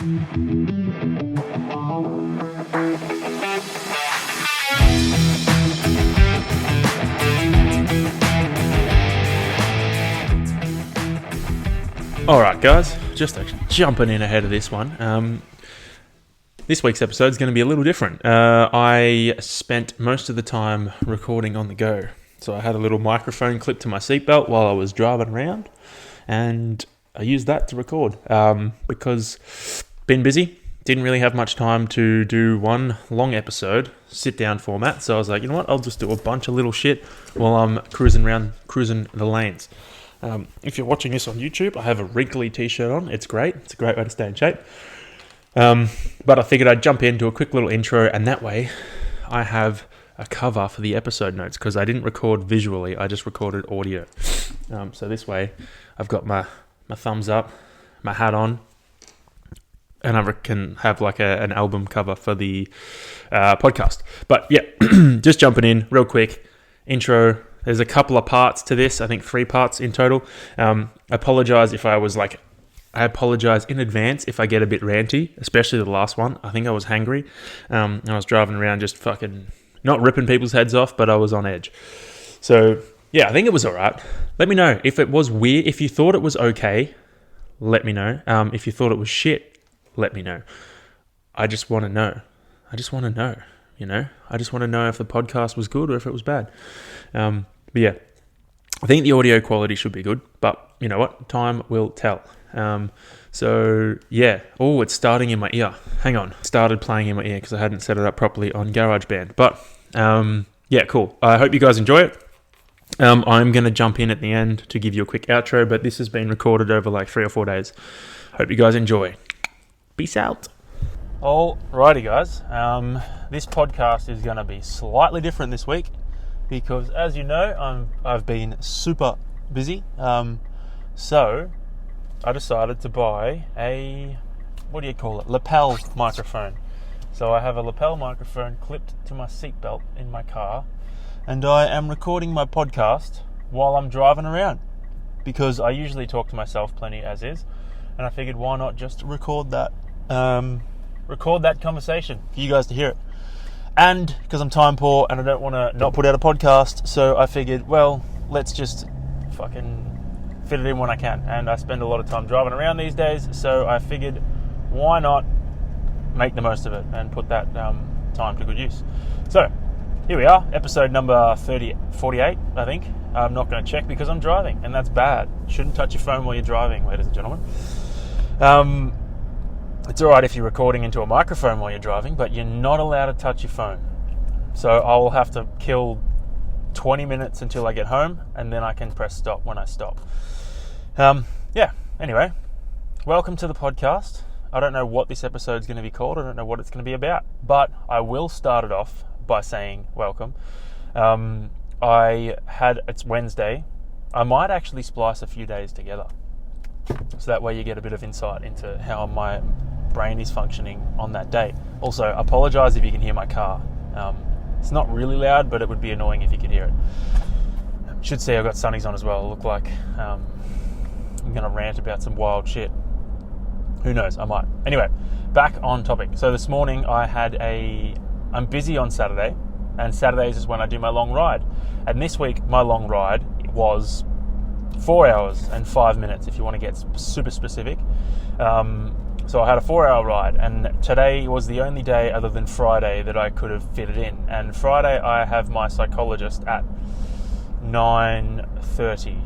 Alright guys, just jumping in ahead of this one. This week's episode is going to be a little different. I spent most of the time recording on the go. So I had a little microphone clipped to my seatbelt while I was driving around, and I used that to record because been busy, didn't really have much time to do one long episode, sit down format. So I was like, you know what, I'll just do a bunch of little shit while I'm cruising the lanes. If you're watching this on YouTube, I have a wrinkly t-shirt on. It's great. It's a great way to stay in shape. But I figured I'd jump into a quick little intro, and that way I have a cover for the episode notes because I didn't record visually. I just recorded audio. So this way I've got my thumbs up, my hat on, and I can have like an album cover for the podcast. But yeah, just jumping in real quick. Intro. There's a couple of parts to this. I think 3 parts in total. I apologise in advance if I get a bit ranty, especially the last one. I think I was hangry. And I was driving around just fucking not ripping people's heads off, but I was on edge. So yeah, I think it was all right. Let me know if it was weird. If you thought it was okay, let me know. If you thought it was shit, let me know. I just want to know. You know, I just want to know if the podcast was good or if it was bad. But yeah, I think the audio quality should be good, but you know what? Time will tell. So yeah. Oh, it's starting in my ear. Hang on. It started playing in my ear because I hadn't set it up properly on GarageBand. But yeah, cool. I hope you guys enjoy it. I'm going to jump in at the end to give you a quick outro, but this has been recorded over like 3 or 4 days. Hope you guys enjoy. Peace out. Alrighty guys, this podcast is going to be slightly different this week because, as you know, I've been super busy, so I decided to buy a, lapel microphone. So I have a lapel microphone clipped to my seatbelt in my car, and I am recording my podcast while I'm driving around because I usually talk to myself plenty as is, and I figured why not just record that conversation for you guys to hear it. And because I'm time poor and I don't want to not put out a podcast, so I figured, well, let's just fucking fit it in when I can. And I spend a lot of time driving around these days, so I figured, why not make the most of it and put that time to good use. So here we are, episode number 48, I think. I'm not going to check because I'm driving, and that's bad. Shouldn't touch your phone while you're driving, ladies and gentlemen. It's alright if you're recording into a microphone while you're driving, but you're not allowed to touch your phone. So I will have to kill 20 minutes until I get home, and then I can press stop when I stop. Yeah, anyway, welcome to the podcast. I don't know what this episode's going to be called. I don't know what it's going to be about, but I will start it off by saying welcome. It's Wednesday. I might actually splice a few days together. So that way you get a bit of insight into how my brain is functioning on that day. Also, apologise if you can hear my car. It's not really loud, but it would be annoying if you could hear it. Should see I've got sunnies on as well. Look like I'm going to rant about some wild shit. Who knows? I might. Anyway, back on topic. So this morning I'm busy on Saturday, and Saturdays is when I do my long ride. And this week my long ride was 4 hours and 5 minutes if you want to get super specific. So I had a 4-hour ride, and today was the only day other than Friday that I could have fitted in. And Friday I have my psychologist at 9:30.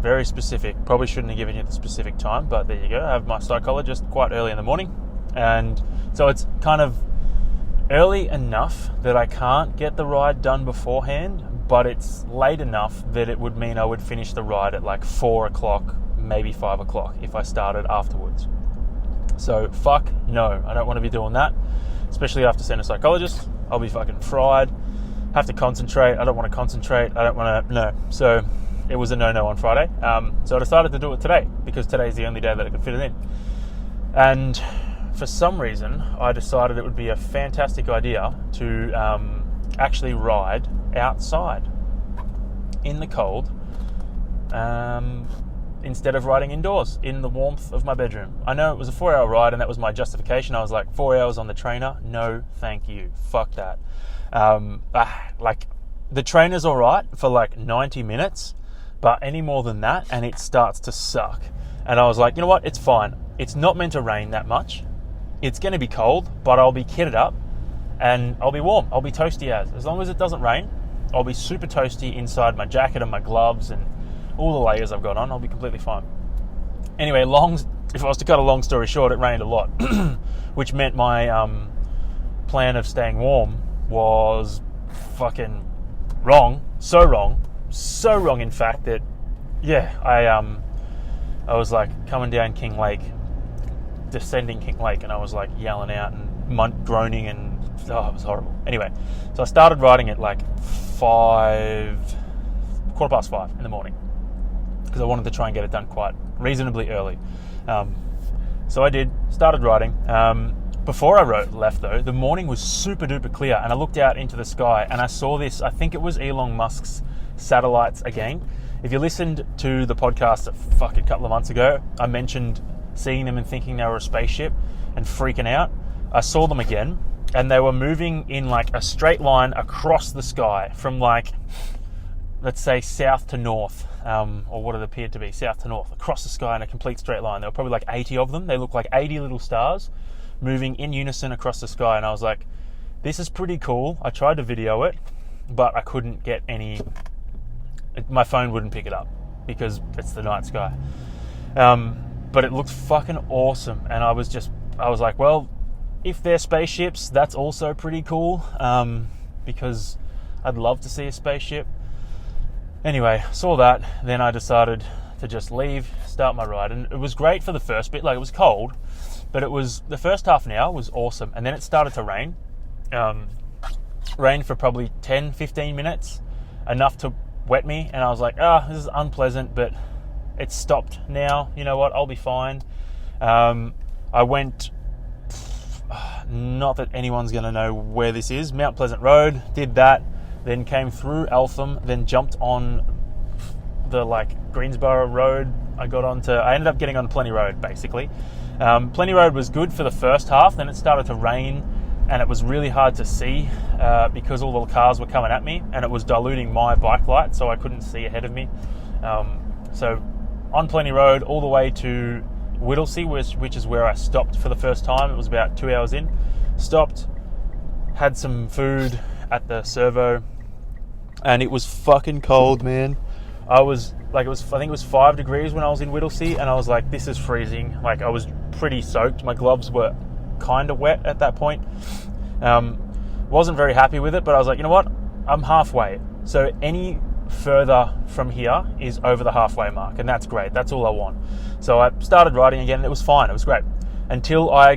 Very specific. Probably shouldn't have given you the specific time, but there you go. I have my psychologist quite early in the morning, and so it's kind of early enough that I can't get the ride done beforehand, but it's late enough that it would mean I would finish the ride at like 4 o'clock, maybe 5 o'clock if I started afterwards. So fuck no, I don't want to be doing that, especially after seeing a psychologist. I'll be fucking fried, have to concentrate. I don't want to concentrate. I don't want to, no. So it was a no-no on Friday. So I decided to do it today because today is the only day that I could fit it in. And for some reason, I decided it would be a fantastic idea to actually ride outside in the cold instead of riding indoors in the warmth of my bedroom. I know it was a 4-hour ride, and that was my justification. I was like, 4 hours on the trainer? No, thank you. Fuck that. Like, the trainer's all right for like 90 minutes, but any more than that, and it starts to suck. And I was like, you know what? It's fine. It's not meant to rain that much. It's going to be cold, but I'll be kitted up, and I'll be warm. I'll be toasty as long as it doesn't rain. I'll be super toasty inside my jacket and my gloves and all the layers I've got on. I'll be completely fine. Anyway, if I was to cut a long story short, it rained a lot, which meant my plan of staying warm was fucking wrong. So wrong, in fact, that I was like coming down King Lake, descending King Lake, and I was like yelling out and groaning, and it was horrible. Anyway, so I started riding at like 5:15 in the morning, because I wanted to try and get it done quite reasonably early. So I started riding. Before I left though, the morning was super duper clear, and I looked out into the sky and I saw this, I think it was Elon Musk's satellites again. If you listened to the podcast a couple of months ago, I mentioned seeing them and thinking they were a spaceship and freaking out. I saw them again, and they were moving in like a straight line across the sky from like, let's say, south to north, or what it appeared to be, south to north, across the sky in a complete straight line. There were probably like 80 of them. They looked like 80 little stars moving in unison across the sky, and I was like, this is pretty cool. I tried to video it, but I couldn't get my phone wouldn't pick it up because it's the night sky. But it looked fucking awesome, and I was like, well, if they're spaceships, that's also pretty cool, because I'd love to see a spaceship. Anyway, saw that, then I decided to just leave, start my ride, and it was great for the first bit. Like, it was cold, but the first half an hour was awesome, and then it started to rain. Rained for probably 10-15 minutes, enough to wet me, and I was like, this is unpleasant, but it's stopped now. You know what? I'll be fine. I went, not that anyone's going to know where this is, Mount Pleasant Road, did that, then came through Eltham, then jumped on the Greensboro Road. I ended up getting on Plenty Road, basically. Plenty Road was good for the first half, then it started to rain, and it was really hard to see because all the cars were coming at me, and it was diluting my bike light, so I couldn't see ahead of me. So on Plenty Road all the way to Whittlesea, which is where I stopped for the first time. It was about 2 hours in. Stopped, had some food at the servo, and it was fucking cold, man. I think it was 5 degrees when I was in Whittlesea, and I was like, this is freezing. Like, I was pretty soaked. My gloves were kind of wet at that point. Wasn't very happy with it, but I was like, you know what? I'm halfway. So any further from here is over the halfway mark, and that's great. That's all I want. So I started riding again, and it was fine. It was great until I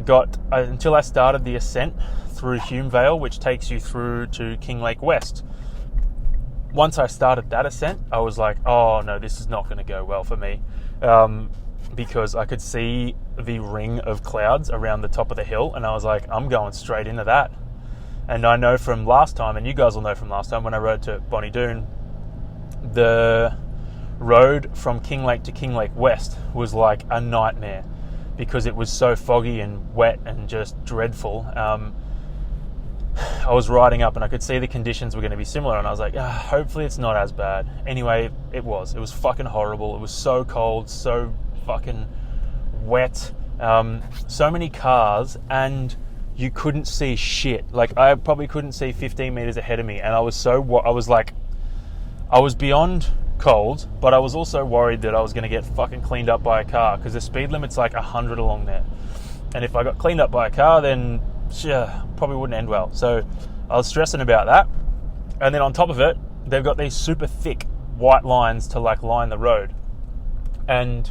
started the ascent through Hume Vale, which takes you through to King Lake West. Once I started that ascent, I was like, oh no, this is not going to go well for me, because I could see the ring of clouds around the top of the hill, and I was like, I'm going straight into that. And I know from last time, and you guys will know from last time when I rode to Bonnie Doon, the road from King Lake to King Lake West was like a nightmare because it was so foggy and wet and just dreadful. I was riding up and I could see the conditions were going to be similar, and I was like, hopefully it's not as bad. Anyway, it was fucking horrible. It was so cold, so fucking wet, so many cars, and you couldn't see shit. Like, I probably couldn't see 15 meters ahead of me, and I was beyond cold, but I was also worried that I was going to get fucking cleaned up by a car, because the speed limit's like 100 along there, and if I got cleaned up by a car, then probably wouldn't end well. So I was stressing about that. And then on top of it, they've got these super thick white lines to line the road, and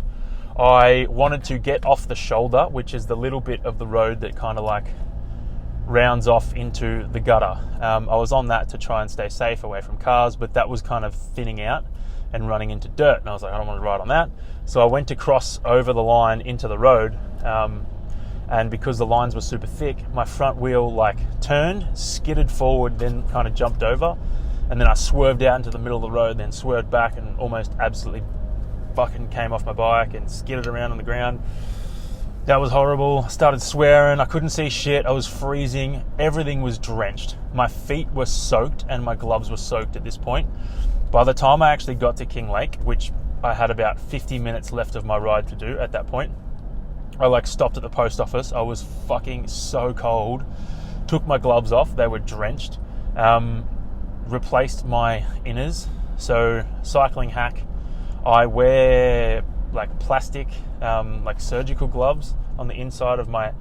I wanted to get off the shoulder, which is the little bit of the road that kind of rounds off into the gutter. I was on that to try and stay safe away from cars, but that was kind of thinning out and running into dirt, and I was like, I don't want to ride on that. So I went to cross over the line into the road, and because the lines were super thick, my front wheel turned, skidded forward, then kind of jumped over, and then I swerved out into the middle of the road, then swerved back and almost absolutely fucking came off my bike and skidded around on the ground. That was horrible. I started swearing. I couldn't see shit. I was freezing. Everything was drenched. My feet were soaked and my gloves were soaked at this point. By the time I actually got to Kinglake, which I had about 50 minutes left of my ride to do at that point, I stopped at the post office. I was fucking so cold. Took my gloves off. They were drenched. Replaced my inners. So cycling hack. I wear plastic, surgical gloves on the inside of my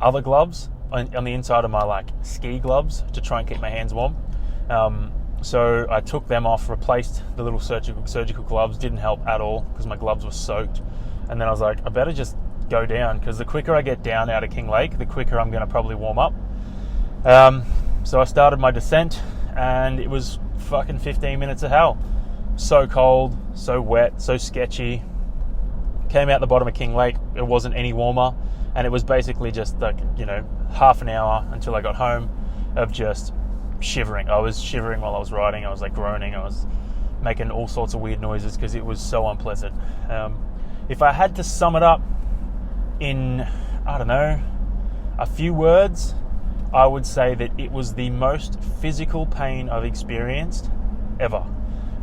other gloves, on the inside of my ski gloves to try and keep my hands warm. So I took them off, replaced the little surgical gloves. Didn't help at all because my gloves were soaked. And then I was like, I better just go down, because the quicker I get down out of Kinglake, the quicker I'm going to probably warm up. So I started my descent, and it was fucking 15 minutes of hell. So cold, so wet, so sketchy. Came out the bottom of Kinglake. It wasn't any warmer, and it was basically just half an hour until I got home of just shivering. I was shivering while I was riding. I was groaning. I was making all sorts of weird noises because it was so unpleasant. If I had to sum it up in, a few words, I would say that it was the most physical pain I've experienced ever.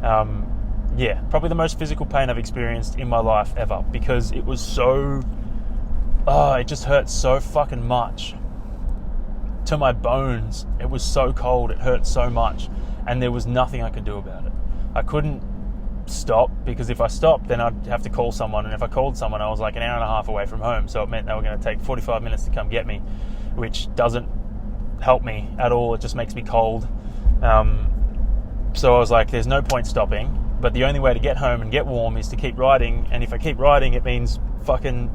Probably the most physical pain I've experienced in my life ever, because it was so, it just hurt so fucking much to my bones. It was so cold, it hurt so much, and there was nothing I could do about it. I couldn't stop, because if I stopped, then I'd have to call someone, and if I called someone, I was an hour and a half away from home, so it meant they were going to take 45 minutes to come get me, which doesn't help me at all. It just makes me cold. So I was like, there's no point stopping, but the only way to get home and get warm is to keep riding, and if I keep riding, it means fucking,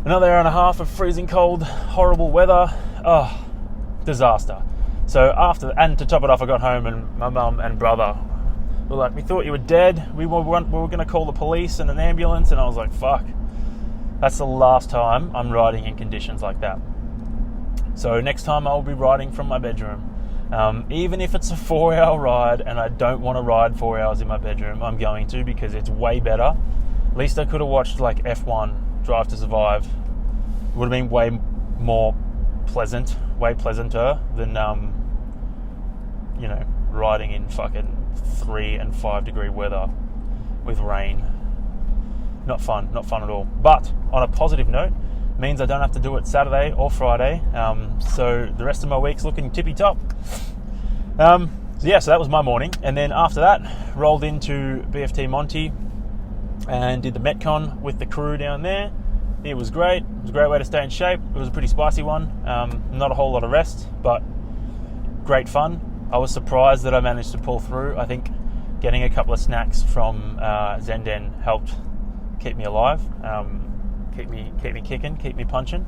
another hour and a half of freezing cold, horrible weather. Oh, disaster. So and to top it off, I got home, and my mum and brother were like, we thought you were dead. We were going to call the police and an ambulance, and I was like, fuck. That's the last time I'm riding in conditions like that. So next time I'll be riding from my bedroom. Even if it's a 4-hour ride and I don't want to ride 4 hours in my bedroom, I'm going to, because it's way better. At least I could have watched F1, Drive to Survive. It would have been way more pleasant, way pleasanter than, riding in fucking 3 and 5 degree weather with rain. Not fun at all. But on a positive note, means I don't have to do it Saturday or Friday. So the rest of my week's looking tippy-top. So that was my morning. And then after that, rolled into BFT Monty and did the Metcon with the crew down there. It was great. It was a great way to stay in shape. It was a pretty spicy one. Not a whole lot of rest, but great fun. I was surprised that I managed to pull through. I think getting a couple of snacks from Zenden helped keep me alive. Keep me kicking, keep me punching.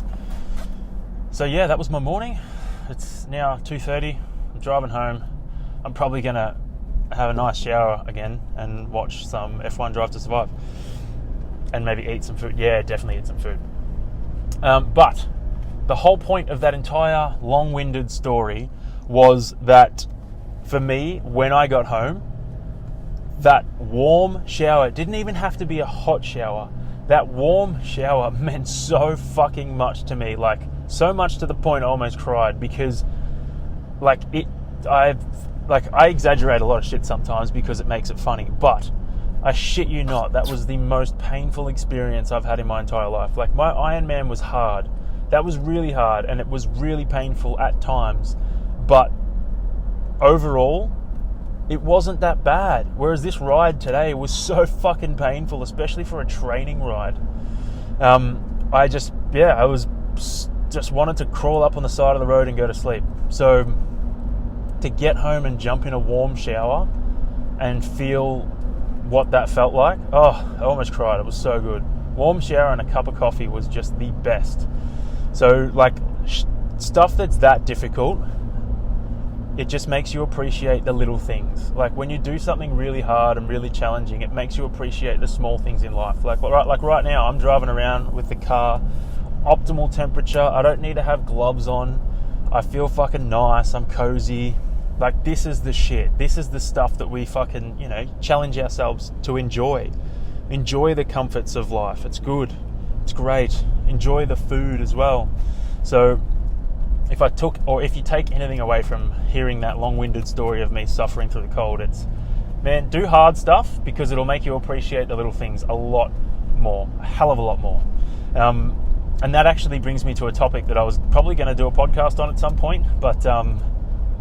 So yeah, that was my morning. It's now 2:30. I'm driving home. I'm probably gonna have a nice shower again and watch some F1 Drive to Survive, and maybe eat some food. Yeah, definitely eat some food. But the whole point of that entire long-winded story was that for me, when I got home, that warm shower, it didn't even have to be a hot shower. That warm shower meant so fucking much to me, so much to the point I almost cried, because I exaggerate a lot of shit sometimes because it makes it funny, but I shit you not, that was the most painful experience I've had in my entire life. My Ironman was hard. That was really hard, and it was really painful at times, but overall, it wasn't that bad. Whereas this ride today was so fucking painful, especially for a training ride. I just wanted to crawl up on the side of the road and go to sleep. So to get home and jump in a warm shower and feel what that felt like, I almost cried. It was so good. Warm shower and a cup of coffee was just the best. So stuff that's that difficult, it just makes you appreciate the little things. When you do something really hard and really challenging, it makes you appreciate the small things in life. Right now, I'm driving around with the car, optimal temperature. I don't need to have gloves on. I feel fucking nice. I'm cozy. This is the shit. This is the stuff that we fucking, challenge ourselves to enjoy. Enjoy the comforts of life. It's good. It's great. Enjoy the food as well. So if you take anything away from hearing that long-winded story of me suffering through the cold, it's, man, do hard stuff, because it'll make you appreciate the little things a lot more, a hell of a lot more. And that actually brings me to a topic that I was probably going to do a podcast on at some point, but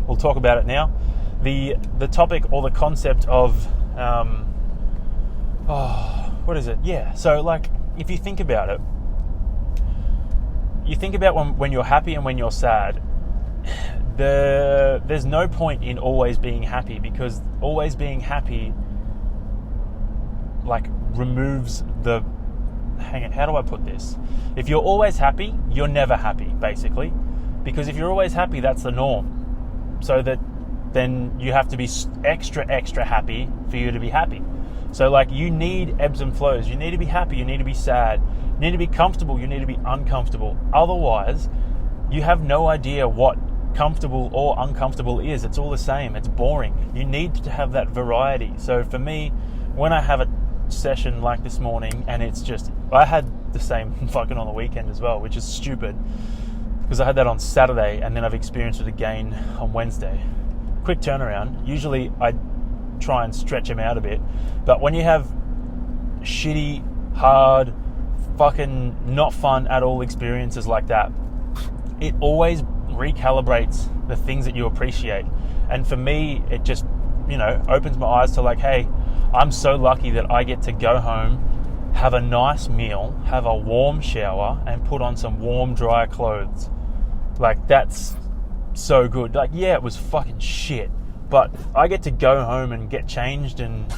we'll talk about it now. The topic, or the concept of, what is it? Yeah, so like, if you think about it, you think about when you're happy and when you're sad, there's no point in always being happy, because always being happy like removes the, how do I put this? If you're always happy, you're never happy, basically, because if you're always happy, that's the norm. So that then you have to be extra happy for you to be happy. So like, you need ebbs and flows. You need to be happy, you need to be sad, you need to be comfortable, you need to be uncomfortable. Otherwise, you have no idea what comfortable or uncomfortable is. It's all the same. It's boring. You need to have that variety. So for me, when I have a session like this morning, and it's just, I had the same fucking on the weekend as well, which is stupid, because I had that on Saturday and then I've experienced it again on Wednesday. Quick turnaround. Usually I try and stretch them out a bit, but when you have shitty, hard, fucking not fun at all experiences like that, it always recalibrates the things that you appreciate. And for me, it just, opens my eyes to like, hey, I'm so lucky that I get to go home, have a nice meal, have a warm shower, and put on some warm, dry clothes. Like, that's so good. Like, yeah, it was fucking shit, but I get to go home and get changed and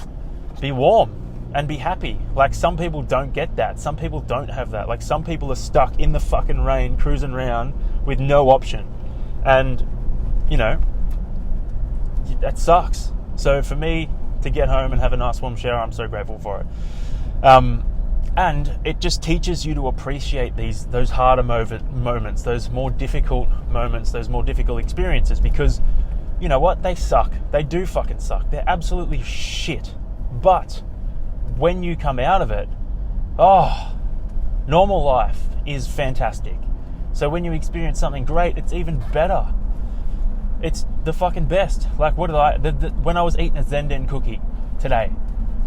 be warm and be happy. Like, some people don't get that. Some people don't have that. Like, some people are stuck in the fucking rain, cruising around with no option. And, that sucks. So for me to get home and have a nice warm shower, I'm so grateful for it. And it just teaches you to appreciate those harder moments, those more difficult moments, those more difficult experiences, because you know what? They suck. They do fucking suck. They're absolutely shit. But when you come out of it, normal life is fantastic. So when you experience something great, it's even better. It's the fucking best. Like, when I was eating a Zenden cookie today,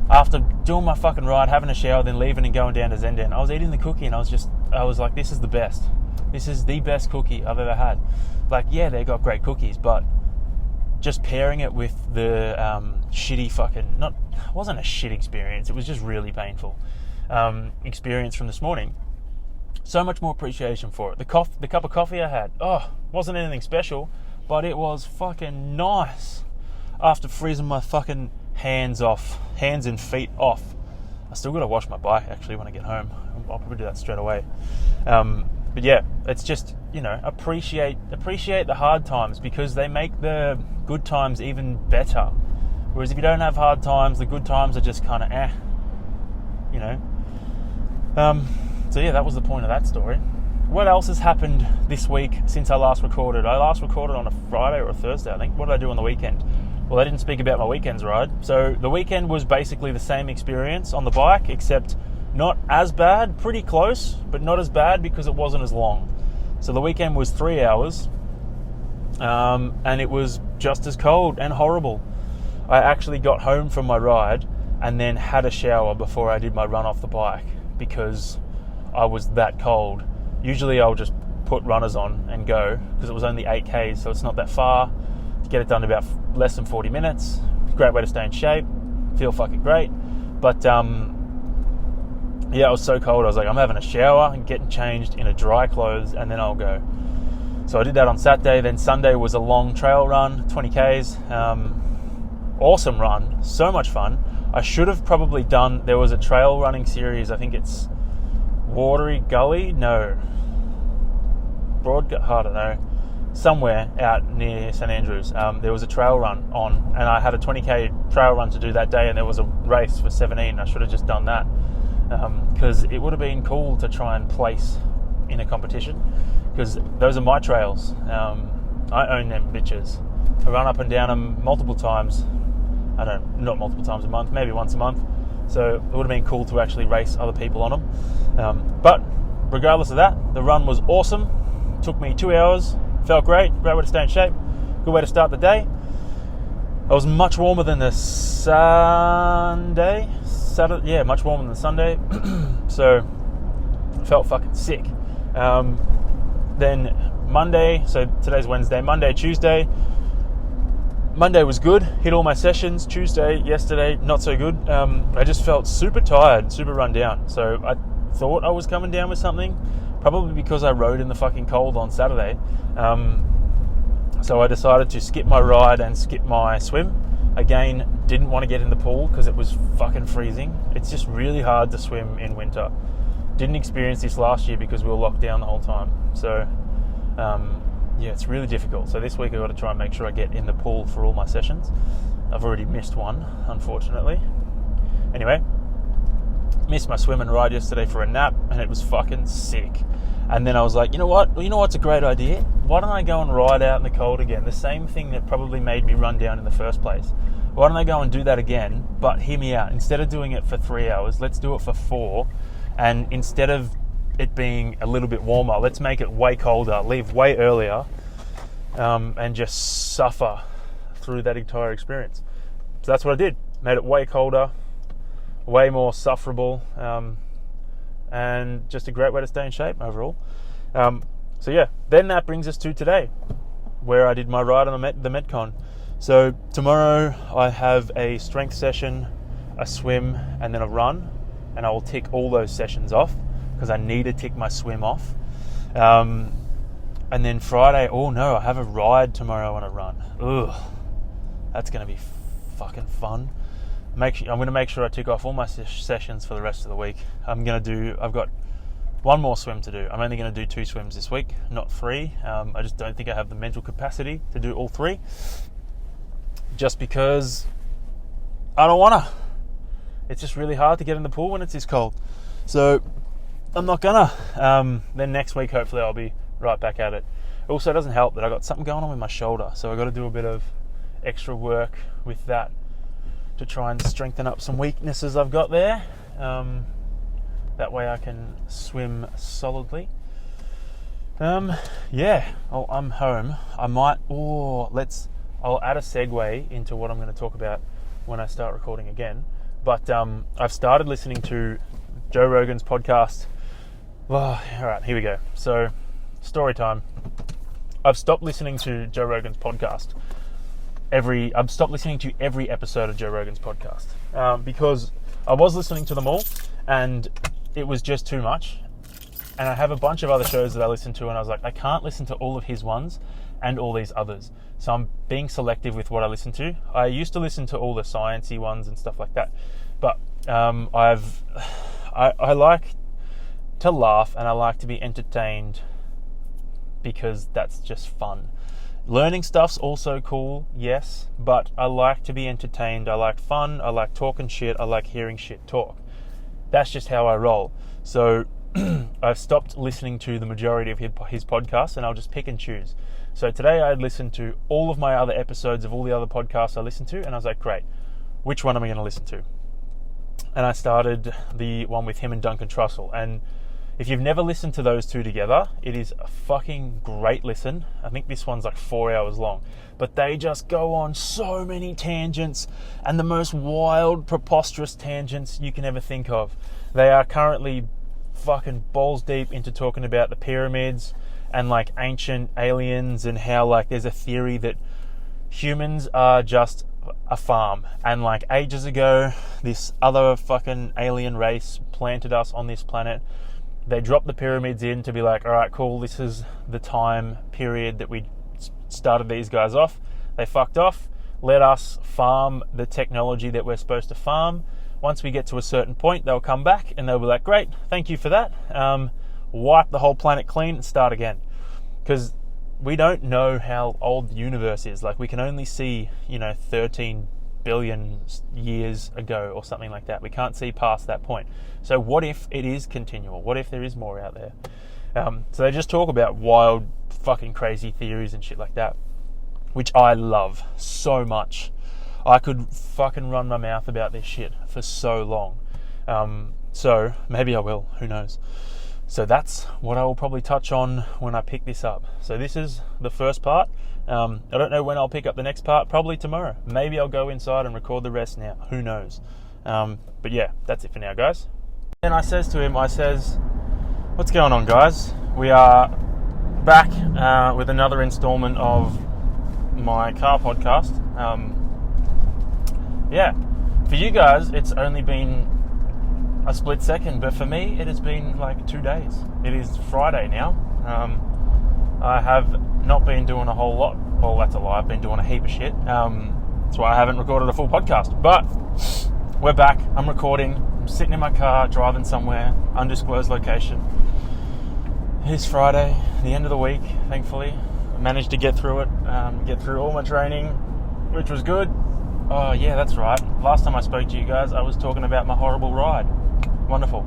after doing my fucking ride, having a shower, then leaving and going down to Zenden, I was eating the cookie and I was like, this is the best. This is the best cookie I've ever had. Like, yeah, they got great cookies, but just pairing it with the shitty fucking, it wasn't a shit experience, it was just really painful experience from this morning. So much more appreciation for it. The cup of coffee I had, wasn't anything special, but it was fucking nice. After freezing my fucking hands and feet off. I still got to wash my bike actually when I get home. I'll probably do that straight away. But yeah, it's just, appreciate the hard times, because they make the good times even better. Whereas if you don't have hard times, the good times are just kind of So yeah, that was the point of that story. What else has happened this week since I last recorded? I last recorded on a Friday or a Thursday, I think. What did I do on the weekend? Well, I didn't speak about my weekend's ride. So the weekend was basically the same experience on the bike, except not as bad, pretty close, but not as bad because it wasn't as long. So the weekend was 3 hours, and it was just as cold and horrible. I actually got home from my ride and then had a shower before I did my run off the bike because I was that cold. Usually I'll just put runners on and go because it was only 8Ks, so it's not that far. Get it done in about less than 40 minutes. Great way to stay in shape. Feel fucking great. But yeah, I was so cold. I was like, I'm having a shower and getting changed in a dry clothes and then I'll go. So I did that on Saturday. Then Sunday was a long trail run, 20Ks. Awesome run. So much fun. I should have probably done, there was a trail running series. I think it's Watery Gully. No. I don't know. Somewhere out near St Andrews, there was a trail run on, and I had a 20k trail run to do that day, and there was a race for 17. I should have just done that because it would have been cool to try and place in a competition, because those are my trails. I own them bitches. I run up and down them multiple times. I don't, not multiple times a month, maybe once a month. So it would have been cool to actually race other people on them. But regardless of that, the run was awesome. Took me 2 hours. Felt great. Great way to stay in shape. Good way to start the day. I was much warmer than the Saturday. Yeah, much warmer than Sunday. So felt fucking sick. Then Monday, so today's Wednesday, Monday, Tuesday. Monday was good, hit all my sessions. Tuesday, yesterday, not so good. I just felt super tired, super run down. So I thought I was coming down with something, probably because I rode in the fucking cold on Saturday. So I decided to skip my ride and skip my swim. Again, didn't want to get in the pool because it was fucking freezing. It's just really hard to swim in winter. Didn't experience this last year because we were locked down the whole time. So, yeah, it's really difficult. So this week I've got to try and make sure I get in the pool for all my sessions. I've already missed one, unfortunately. Anyway, missed my swim and ride yesterday for a nap, and it was fucking sick. And then I was like, you know what? You know what's a great idea? Why don't I go and ride out in the cold again? The same thing that probably made me run down in the first place. Why don't I go and do that again? But hear me out. Instead of doing it for 3 hours, let's do it for 4. And instead of it being a little bit warmer, let's make it way colder, leave way earlier, and just suffer through that entire experience. So that's what I did. Made it way colder, way more sufferable, and just a great way to stay in shape overall. So yeah, then that brings us to today, where I did my ride on the Metcon. So tomorrow I have a strength session, a swim, and then a run, and I will tick all those sessions off because I need to tick my swim off. And then Friday, oh no, I have a ride tomorrow and a run. Ugh, that's going to be fucking fun. I'm going to make sure I tick off all my sessions for the rest of the week. I've got one more swim to do. I'm only going to do 2 swims this week, not 3. I just don't think I have the mental capacity to do all 3. Just because I don't want to. It's just really hard to get in the pool when it's this cold. So I'm not gonna. Then next week, hopefully, I'll be right back at it. Also, it doesn't help that I got something going on with my shoulder, so I've got to do a bit of extra work with that to try and strengthen up some weaknesses I've got there. That way I can swim solidly. Yeah, I'm home. I'll add a segue into what I'm going to talk about when I start recording again. But I've started listening to Joe Rogan's podcast. Well, all right, here we go. So, story time. I've stopped listening to Joe Rogan's podcast. I've stopped listening to every episode of Joe Rogan's podcast because I was listening to them all, and it was just too much. And I have a bunch of other shows that I listen to, and I was like, I can't listen to all of his ones and all these others. So I'm being selective with what I listen to. I used to listen to all the sciencey ones and stuff like that, but I like to laugh and I like to be entertained because that's just fun. Learning stuff's also cool, yes, but I like to be entertained. I like fun. I like talking shit. I like hearing shit talk. That's just how I roll. So I've stopped listening to the majority of his podcasts, and I'll just pick and choose. So today I listened to all of my other episodes of all the other podcasts I listened to, and I was like, great, which one am I going to listen to? And I started the one with him and Duncan Trussell. And if you've never listened to those two together, it is a fucking great listen. I think this one's like 4 hours long. But they just go on so many tangents, and the most wild, preposterous tangents you can ever think of. They are currently fucking balls deep into talking about the pyramids and like ancient aliens, and how like there's a theory that humans are just a farm, and like ages ago this other fucking alien race planted us on this planet. They dropped the pyramids in to be like, all right, cool, this is the time period that we started these guys off. They fucked off, let us farm the technology that we're supposed to farm. Once we get to a certain point, they'll come back and they'll be like, great, thank you for that. Wipe the whole planet clean and start again. Because we don't know how old the universe is. Like, we can only see, 13 billion years ago or something like that. We can't see past that point. So what if it is continual? What if there is more out there? So they just talk about wild, fucking crazy theories and shit like that, which I love so much. I could fucking run my mouth about this shit for so long. So maybe I will, who knows. So that's what I will probably touch on when I pick this up. So this is the first part. I don't know when I'll pick up the next part, probably tomorrow. Maybe I'll go inside and record the rest now, who knows. But yeah, that's it for now, guys. And I says to him, what's going on, guys? We are back with another installment of my car podcast. Yeah, for you guys, it's only been a split second, but for me, it has been like 2 days. It is Friday now. I have not been doing a whole lot. Well, that's a lie. I've been doing a heap of shit. That's why I haven't recorded a full podcast. But we're back. I'm recording. I'm sitting in my car, driving somewhere, undisclosed location. It's Friday, the end of the week, thankfully. I managed to get through it, get through all my training, which was good. Oh, yeah, that's right. Last time I spoke to you guys, I was talking about my horrible ride. Wonderful.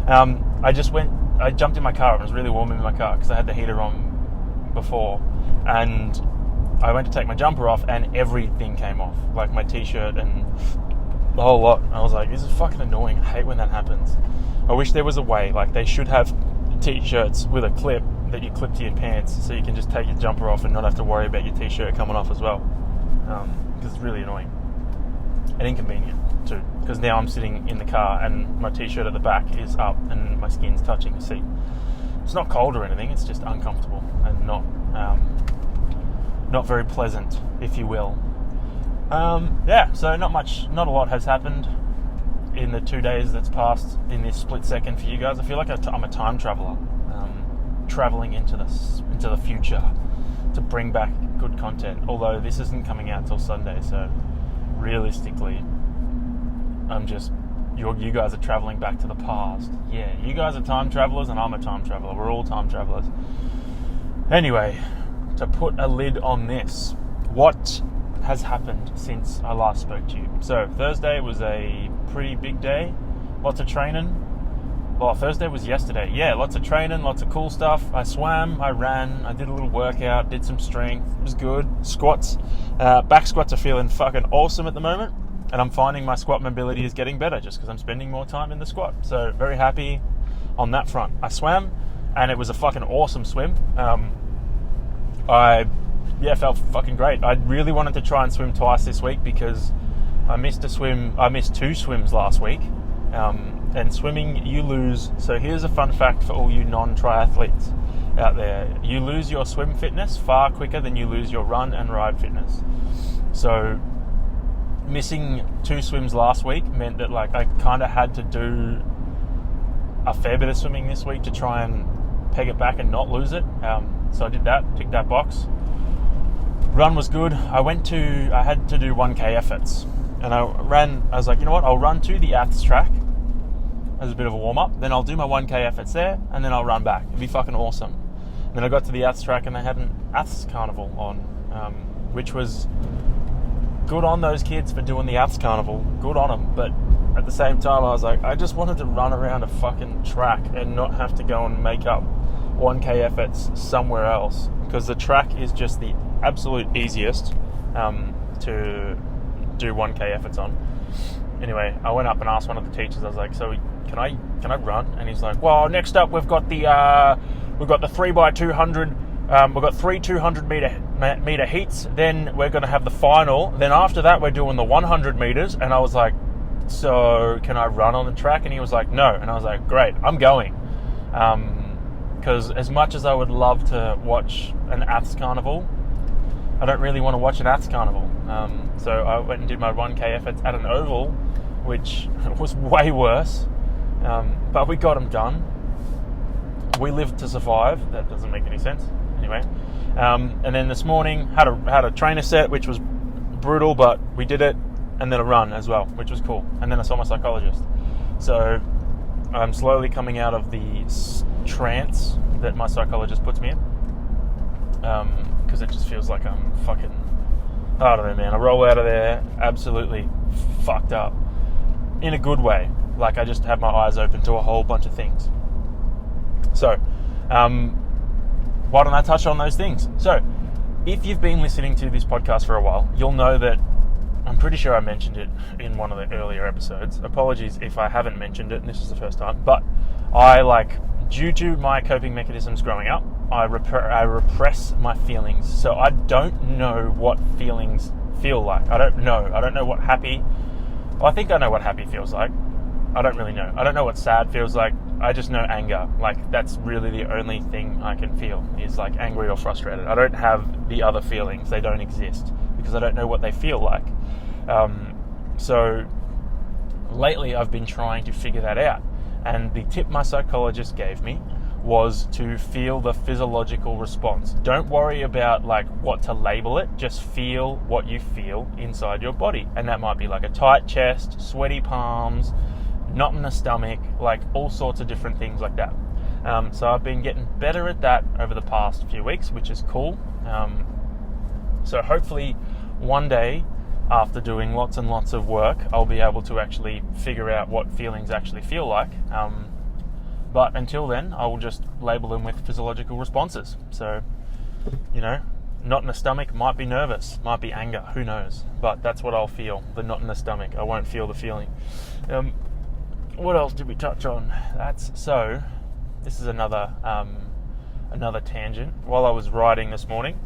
I jumped in my car. It was really warm in my car because I had the heater on before. And I went to take my jumper off and everything came off. Like my t-shirt and the whole lot. I was like, this is fucking annoying. I hate when that happens. I wish there was a way. Like they should have t-shirts with a clip that you clip to your pants so you can just take your jumper off and not have to worry about your t-shirt coming off as well. Because it's really annoying. And inconvenient too, because now I'm sitting in the car and my t-shirt at the back is up and my skin's touching the seat. It's not cold or anything, it's just uncomfortable and not very pleasant, if you will. Yeah, so not a lot has happened in the 2 days that's passed in this split second for you guys. I feel like I'm a time traveler, traveling into the future to bring back good content, although this isn't coming out till Sunday, so realistically, you guys are traveling back to the past. Yeah, you guys are time travelers and I'm a time traveler. We're all time travelers. Anyway, to put a lid on this, what has happened since I last spoke to you? So Thursday was a pretty big day. Lots of training. Well, Thursday was yesterday. Yeah, lots of training, lots of cool stuff. I swam, I ran, I did a little workout, did some strength. It was good. Squats. Back squats are feeling fucking awesome at the moment. And I'm finding my squat mobility is getting better just because I'm spending more time in the squat. So very happy on that front. I swam and it was a fucking awesome swim. I felt fucking great. I really wanted to try and swim twice this week because I missed two swims last week. And swimming, you lose. So here's a fun fact for all you non-triathletes out there. You lose your swim fitness far quicker than you lose your run and ride fitness. So missing 2 swims last week meant that like I kind of had to do a fair bit of swimming this week to try and peg it back and not lose it. So I did that, ticked that box. Run was good. I had to do 1K efforts. And I was like, you know what, I'll run to the Aths track as a bit of a warm-up, then I'll do my 1K efforts there, and then I'll run back. It'd be fucking awesome. And then I got to the Aths track and they had an Aths carnival on, which was good on those kids for doing the Aths carnival, good on them, but at the same time I was like, I just wanted to run around a fucking track and not have to go and make up 1K efforts somewhere else, because the track is just the absolute easiest to do 1K efforts on. Anyway, I went up and asked one of the teachers. I was like, "So can I run?" And he's like, "Well, next up we've got the 3x200. We've got 3 200 meter heats. Then we're going to have the final. Then after that we're doing the 100 meters." And I was like, "So can I run on the track?" And he was like, "No." And I was like, "Great, I'm going." Because as much as I would love to watch an Aths carnival, I don't really want to watch an Aths carnival. So I went and did my 1K efforts at an oval, which was way worse. But we got them done. We lived to survive. That doesn't make any sense. Anyway. And then this morning, had a trainer set, which was brutal, but we did it. And then a run as well, which was cool. And then I saw my psychologist. So I'm slowly coming out of the trance that my psychologist puts me in. Because it just feels like I'm fucking, I don't know, man. I roll out of there absolutely fucked up in a good way. Like I just had my eyes open to a whole bunch of things. So, why don't I touch on those things? So, if you've been listening to this podcast for a while, you'll know that I'm pretty sure I mentioned it in one of the earlier episodes. Apologies if I haven't mentioned it, and this is the first time. But due to my coping mechanisms growing up, I repress my feelings. So I don't know what feelings feel like. I don't know what happy... Well, I think I know what happy feels like. I don't really know. I don't know what sad feels like. I just know anger. Like, that's really the only thing I can feel, is like angry or frustrated. I don't have the other feelings. They don't exist because I don't know what they feel like. So lately I've been trying to figure that out. And the tip my psychologist gave me was to feel the physiological response. Don't worry about like what to label it. Just feel what you feel inside your body. And that might be like a tight chest, sweaty palms, knot in the stomach, like all sorts of different things like that. So I've been getting better at that over the past few weeks, which is cool. So hopefully one day, after doing lots and lots of work, I'll be able to actually figure out what feelings actually feel like. But until then, I will just label them with physiological responses. So, knot in the stomach might be nervous, might be anger, who knows? But that's what I'll feel, the knot in the stomach. I won't feel the feeling. What else did we touch on? This is another tangent. While I was riding this morning,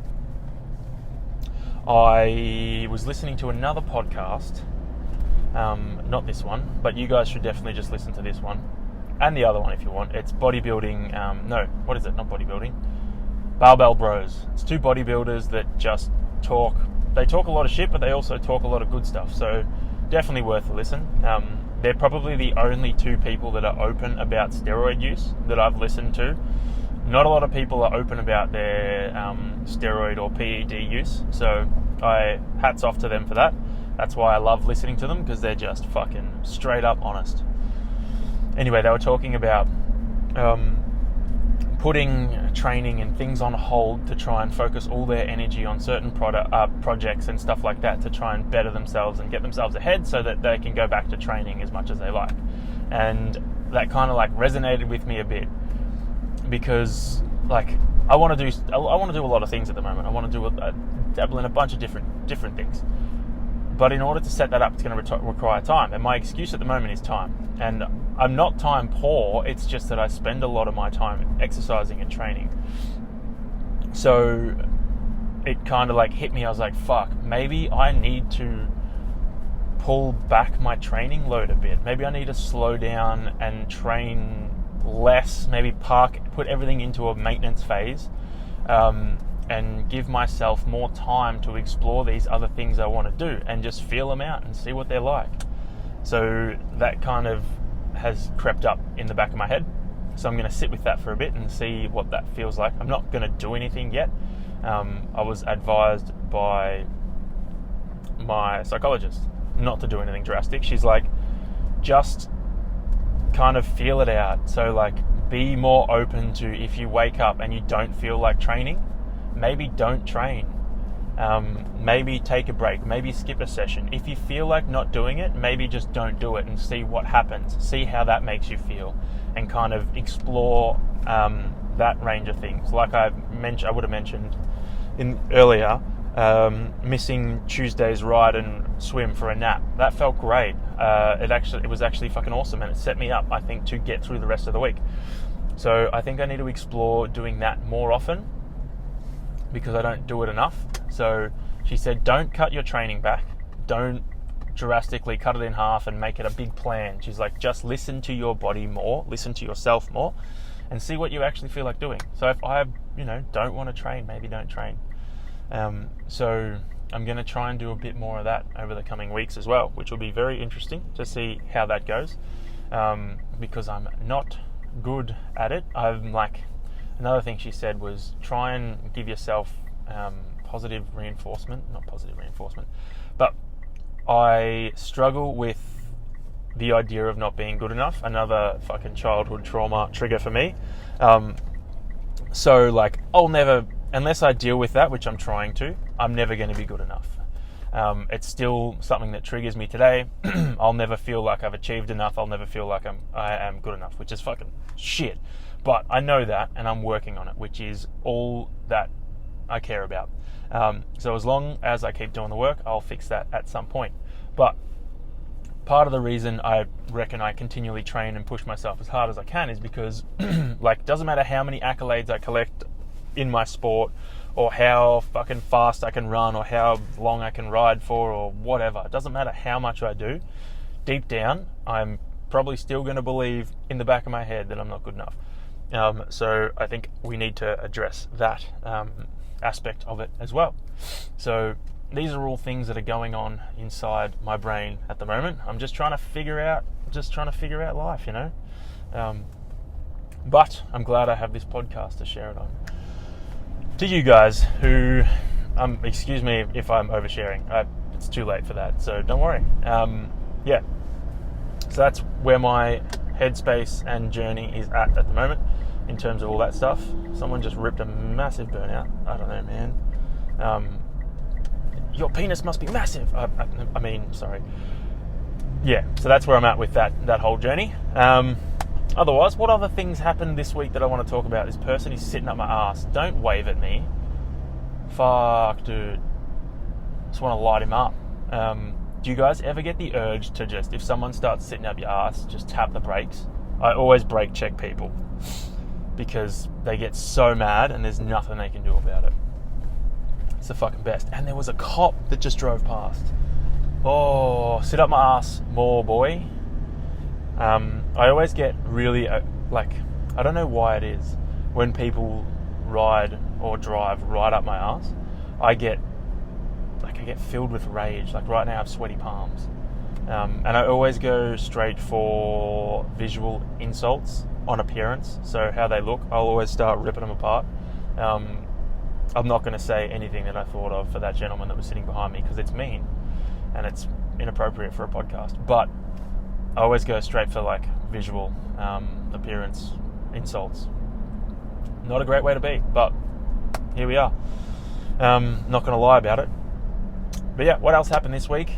I was listening to another podcast, not this one, but you guys should definitely just listen to this one, and the other one if you want. It's bodybuilding, not bodybuilding, Barbell Bros. It's two bodybuilders that just talk. They talk a lot of shit, but they also talk a lot of good stuff, so definitely worth a listen. They're probably the only two people that are open about steroid use that I've listened to. Not a lot of people are open about their steroid or PED use, so hats off to them for that. That's why I love listening to them, because they're just fucking straight up honest. Anyway, they were talking about putting training and things on hold to try and focus all their energy on certain projects and stuff like that to try and better themselves and get themselves ahead so that they can go back to training as much as they like. And that kind of like resonated with me a bit, because like I want to do a lot of things at the moment. I want to dabble in a bunch of different things. But in order to set that up, it's going to require time. And my excuse at the moment is time. And I'm not time poor. It's just that I spend a lot of my time exercising and training. So it kind of like hit me. I was like, fuck, maybe I need to pull back my training load a bit. Maybe I need to slow down and train less. Maybe put everything into a maintenance phase. And give myself more time to explore these other things I want to do and just feel them out and see what they're like. So that kind of has crept up in the back of my head. So I'm going to sit with that for a bit and see what that feels like. I'm not going to do anything yet. I was advised by my psychologist not to do anything drastic. She's like, just kind of feel it out. So like, be more open to, if you wake up and you don't feel like training, maybe don't train. Maybe take a break. Maybe skip a session. If you feel like not doing it, maybe just don't do it and see what happens. See how that makes you feel, and kind of explore that range of things. Like I would have mentioned earlier, missing Tuesday's ride and swim for a nap. That felt great. It was actually fucking awesome, and it set me up, I think, to get through the rest of the week. So I think I need to explore doing that more often, because I don't do it enough. So she said, don't cut your training back. Don't drastically cut it in half and make it a big plan. She's like, just listen to your body more, listen to yourself more, and see what you actually feel like doing. So if I, don't want to train, maybe don't train. So I'm going to try and do a bit more of that over the coming weeks as well, which will be very interesting to see how that goes. Because I'm not good at it. Another thing she said was try and give yourself positive reinforcement. Not positive reinforcement, but I struggle with the idea of not being good enough. Another fucking childhood trauma trigger for me. So like, I'll never, unless I deal with that, which I'm trying to, I'm never going to be good enough. It's still something that triggers me today. I'll never feel like I've achieved enough. I'll never feel like I am good enough, which is fucking shit. But I know that, and I'm working on it, which is all that I care about. So as long as I keep doing the work, I'll fix that at some point. But part of the reason I reckon I continually train and push myself as hard as I can is because, like, doesn't matter how many accolades I collect in my sport, or how fucking fast I can run, or how long I can ride for, or whatever. It doesn't matter how much I do. Deep down, I'm probably still going to believe in the back of my head that I'm not good enough. So I think we need to address that aspect of it as well. So these are all things that are going on inside my brain at the moment. I'm just trying to figure out life, you know. But I'm glad I have this podcast to share it on. To you guys who, excuse me if I'm oversharing. It's too late for that, so don't worry. Yeah. So that's where my headspace and journey is at the moment in terms of all that stuff. Someone just ripped a massive burnout. I don't know, man. Your penis must be massive. I mean, sorry. Yeah, so that's where I'm at with that whole journey. Otherwise, what other things happened this week that I want to talk about? This person is sitting up my ass. Don't wave at me. Fuck, dude. Just want to light him up. Do you guys ever get the urge to just, if someone starts sitting up your ass, just tap the brakes? I always brake check people because they get so mad and there's nothing they can do about it. It's the fucking best. And there was a cop that just drove past. Oh, sit up my ass more, boy. I always get really, I don't know why it is, when people ride or drive right up my ass, I get filled with rage. Like right now I have sweaty palms. And I always go straight for visual insults on appearance. So how they look, I'll always start ripping them apart. I'm not going to say anything that I thought of for that gentleman that was sitting behind me because it's mean and it's inappropriate for a podcast. But I always go straight for like visual appearance insults. Not a great way to be, but here we are. Not going to lie about it. But yeah, what else happened this week?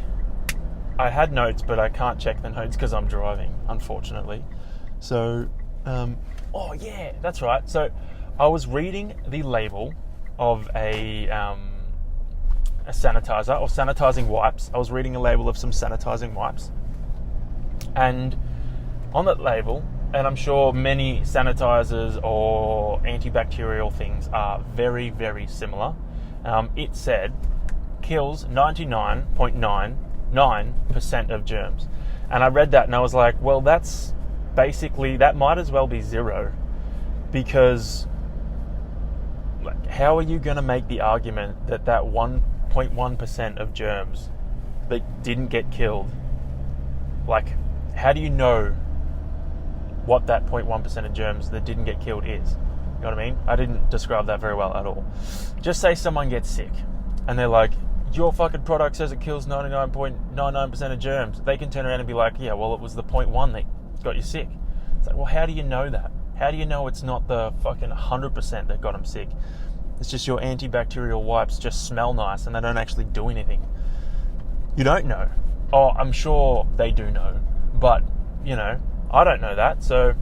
I had notes, but I can't check the notes because I'm driving, unfortunately. So, oh yeah, that's right. So I was reading the label of a sanitizer or sanitizing wipes. I was reading a label of some sanitizing wipes. And on that label, and I'm sure many sanitizers or antibacterial things are very, very similar, it said kills 99.99% of germs. And I read that and I was like, well, that's basically, that might as well be zero, because like, how are you going to make the argument that 1.1% of germs that didn't get killed, like, how do you know what that 0.1% of germs that didn't get killed is? You know what I mean? I didn't describe that very well at all. Just say someone gets sick and they're like, your fucking product says it kills 99.99% of germs. They can turn around and be like, yeah, well, it was the 0.1 that got you sick. It's like, well, how do you know that? How do you know it's not the fucking 100% that got them sick? It's just your antibacterial wipes just smell nice and they don't actually do anything. You don't know. Oh, I'm sure they do know. But, you know, I don't know that, so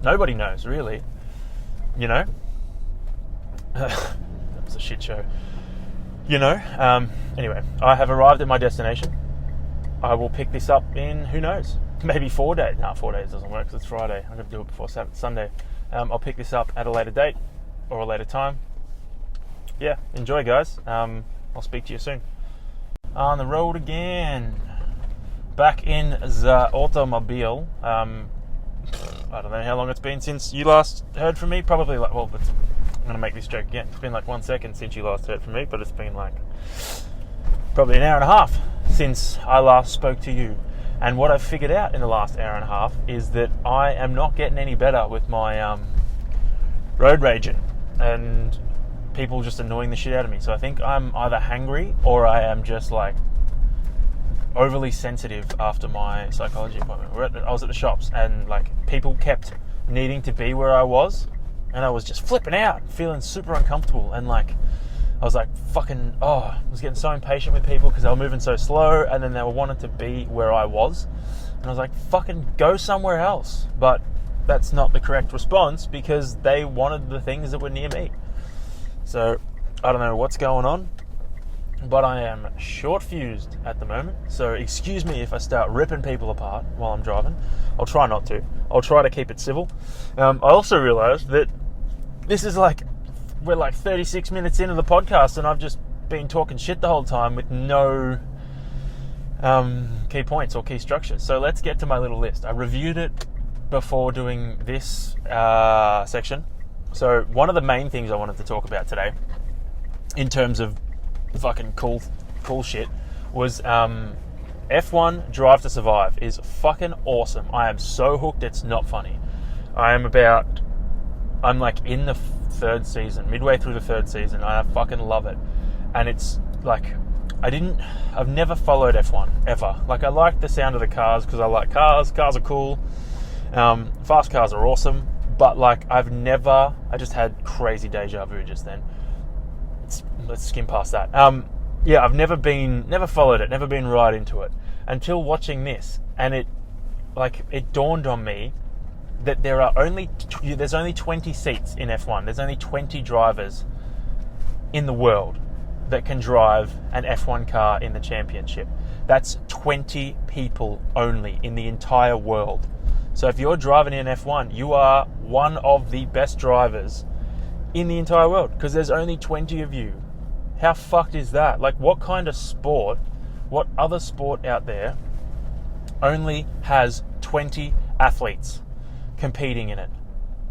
nobody knows, really. You know? That was a shit show. You know? Anyway, I have arrived at my destination. I will pick this up in, who knows, maybe 4 days. No, 4 days doesn't work because it's Friday. I've got to do it before Sunday. I'll pick this up at a later date or a later time. Yeah, enjoy, guys. I'll speak to you soon. On the road again. Back in the automobile. I don't know how long it's been since you last heard from me. Probably like, well, I'm going to make this joke again. It's been like 1 second since you last heard from me, but it's been like probably an hour and a half since I last spoke to you. And what I've figured out in the last hour and a half is that I am not getting any better with my road raging and people just annoying the shit out of me. So I think I'm either hangry or I am just like overly sensitive after my psychology appointment. I was at the shops and like people kept needing to be where I was and I was just flipping out, feeling super uncomfortable, and like I was like I was getting so impatient with people because they were moving so slow and then they were wanting to be where I was, and I was like, fucking go somewhere else. But that's not the correct response because they wanted the things that were near me. So I don't know what's going on, but I am short-fused at the moment. So excuse me if I start ripping people apart while I'm driving. I'll try not to. I'll try to keep it civil. I also realised that this is we're 36 minutes into the podcast and I've just been talking shit the whole time with no key points or key structures. So let's get to my little list. I reviewed it before doing this section. So one of the main things I wanted to talk about today, in terms of fucking cool shit, was F1 Drive to Survive is fucking awesome. I am so hooked, it's not funny. I'm in the third season, midway through the third season, and I fucking love it. And it's I've never followed F1 ever. I like the sound of the cars because I like cars. Cars are cool. Fast cars are awesome. But I just had crazy deja vu just then. Let's skim past that. I've never followed it, never been right into it until watching this, and it dawned on me that there's only 20 seats in F1. There's only 20 drivers in the world that can drive an F1 car in the championship. That's 20 people only in the entire world. So if you're driving in F1, you are one of the best drivers in the entire world because there's only 20 of you. How fucked is that? What kind of sport, what other sport out there only has 20 athletes competing in it?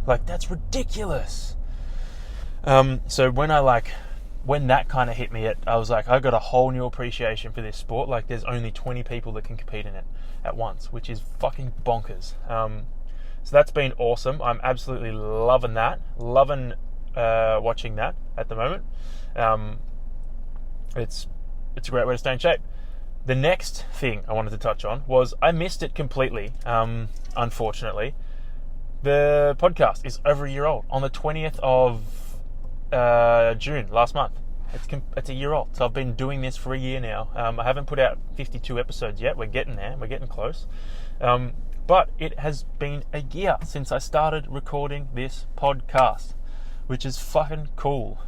That's ridiculous. So when that kind of hit me, I was I got a whole new appreciation for this sport. There's only 20 people that can compete in it at once, which is fucking bonkers. So that's been awesome. I'm absolutely loving that. Loving watching that at the moment. It's a great way to stay in shape. The next thing I wanted to touch on was I missed it completely, unfortunately. The podcast is over a year old. On the 20th of June last month. It's a year old. So I've been doing this for a year now. I haven't put out 52 episodes yet. We're getting there. We're getting close. But it has been a year since I started recording this podcast, which is fucking cool.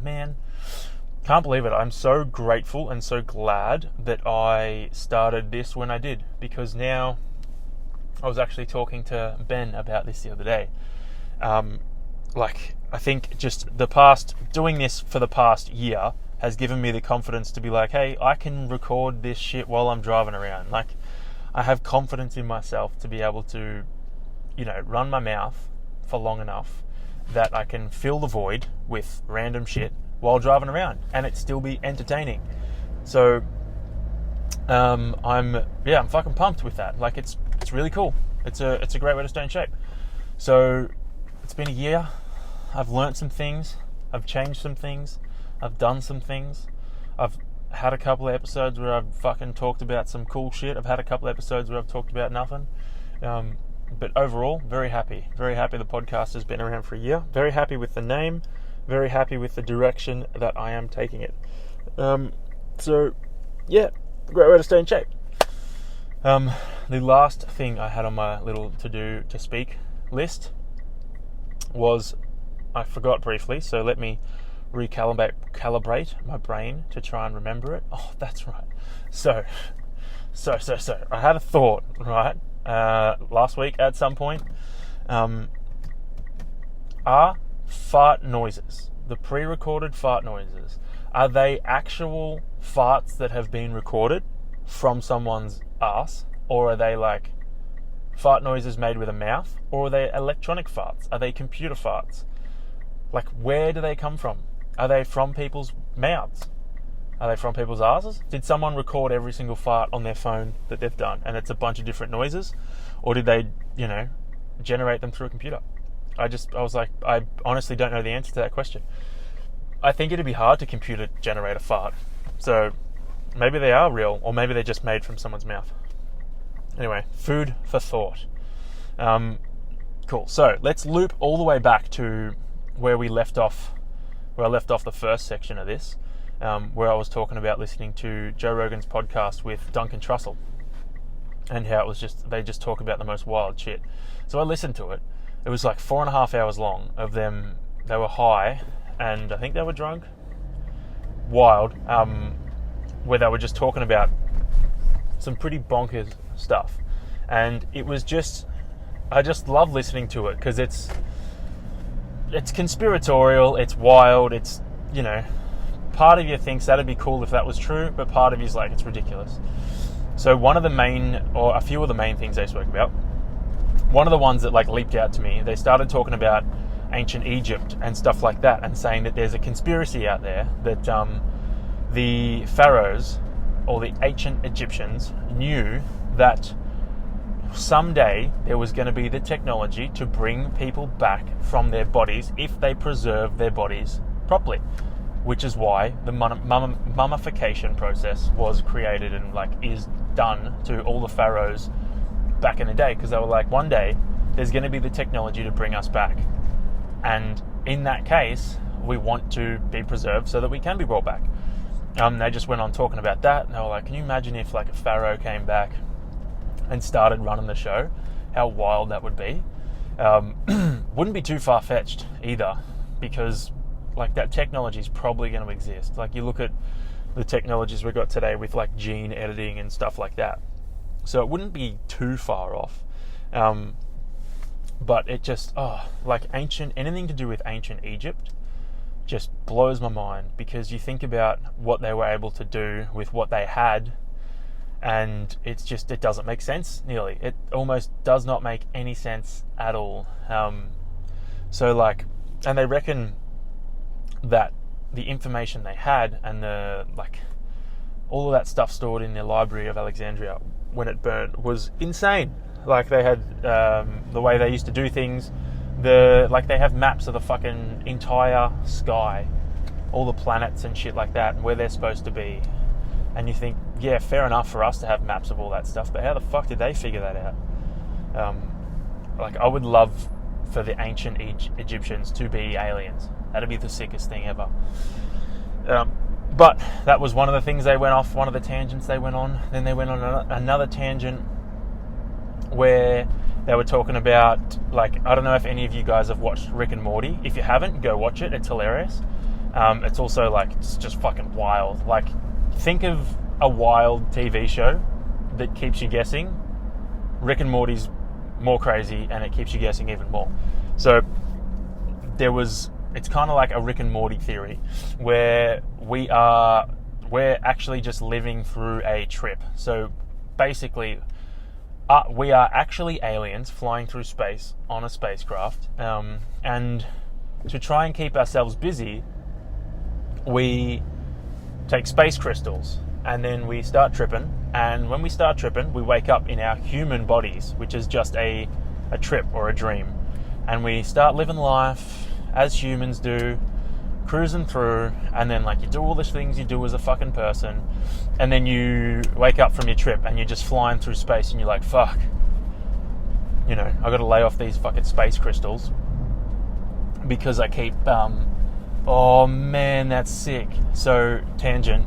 Man, can't believe it. I'm so grateful and so glad that I started this when I did, because now I was actually talking to Ben about this the other day. I think just doing this for the past year has given me the confidence to be hey, I can record this shit while I'm driving around. I have confidence in myself to be able to, run my mouth for long enough that I can fill the void with random shit while driving around and it still be entertaining. So, I'm fucking pumped with that. It's really cool. It's a great way to stay in shape. So, it's been a year. I've learnt some things. I've changed some things. I've done some things. I've had a couple of episodes where I've fucking talked about some cool shit. I've had a couple of episodes where I've talked about nothing. But overall, very happy. Very happy the podcast has been around for a year. Very happy with the name. Very happy with the direction that I am taking it. Great way to stay in shape. The last thing I had on my little to speak list was, I forgot briefly, so let me calibrate my brain to try and remember it. Oh, that's right. So I had a thought, right, last week at some point. Are fart noises, the pre-recorded fart noises, are they actual farts that have been recorded from someone's ass, or are they fart noises made with a mouth, or are they electronic farts? Are they computer farts? Where do they come from? Are they from people's mouths? Are they from people's asses? Did someone record every single fart on their phone that they've done and it's a bunch of different noises? Or did they, generate them through a computer? I honestly don't know the answer to that question. I think it'd be hard to computer generate a fart. So maybe they are real, or maybe they're just made from someone's mouth. Anyway, food for thought. Cool. So let's loop all the way back to where I left off the first section of this, where I was talking about listening to Joe Rogan's podcast with Duncan Trussell, and how it was they just talk about the most wild shit. So I listened to it. It was 4.5 hours long of them. They were high, and I think they were drunk. Wild. Where they were just talking about some pretty bonkers stuff. And it was just, I just love listening to it because it's conspiratorial, it's wild, it's, you know, part of you thinks that'd be cool if that was true, but part of you's like, it's ridiculous. So one of the main, or a few of the main things they spoke about, one of the ones that like leaped out to me, they started talking about ancient Egypt and stuff like that, and saying that there's a conspiracy out there that the pharaohs or the ancient Egyptians knew that someday there was going to be the technology to bring people back from their bodies if they preserve their bodies properly, which is why the mummification process was created and like is done to all the pharaohs back in the day, because they were like, one day there's going to be the technology to bring us back, and in that case we want to be preserved so that we can be brought back. They just went on talking about that, and they were like, can you imagine if like a pharaoh came back and started running the show? How wild that would be. Wouldn't be too far-fetched either, because like that technology is probably going to exist. Like you look at the technologies we've got today with like gene editing and stuff like that, so it wouldn't be too far off. But it just, like anything to do with ancient Egypt just blows my mind, because you think about what they were able to do with what they had, and it doesn't make sense nearly. It almost does not make any sense at all. So like, and they reckon that the information they had and the like, all of that stuff stored in the Library of Alexandria when it burned was insane. Like they had the way they used to do things. They have maps of the fucking entire sky, all the planets and shit like that, and where they're supposed to be. And you think, yeah, fair enough for us to have maps of all that stuff, but how the fuck did they figure that out? Like, I would love for the ancient Egyptians to be aliens. That'd be the sickest thing ever. But that was one of the things they went off, one of the tangents they went on. Then they went on another tangent where they were talking about, like, I don't know if any of you guys have watched Rick and Morty. If you haven't, go watch it. It's hilarious. It's also, like, it's just fucking wild. Like, think of a wild TV show that keeps you guessing. Rick and Morty's more crazy, and it keeps you guessing even more. So it's kind of like a Rick and Morty theory, where we're actually just living through a trip. So basically, we are actually aliens flying through space on a spacecraft, and to try and keep ourselves busy, we take space crystals, and then we start tripping, and when we start tripping, we wake up in our human bodies, which is just a trip or a dream, and we start living life as humans do, cruising through, and then like you do all the things you do as a fucking person, and then you wake up from your trip and you're just flying through space, and you're like, fuck, you know, I gotta lay off these fucking space crystals because I keep oh man, that's sick. So, tangent,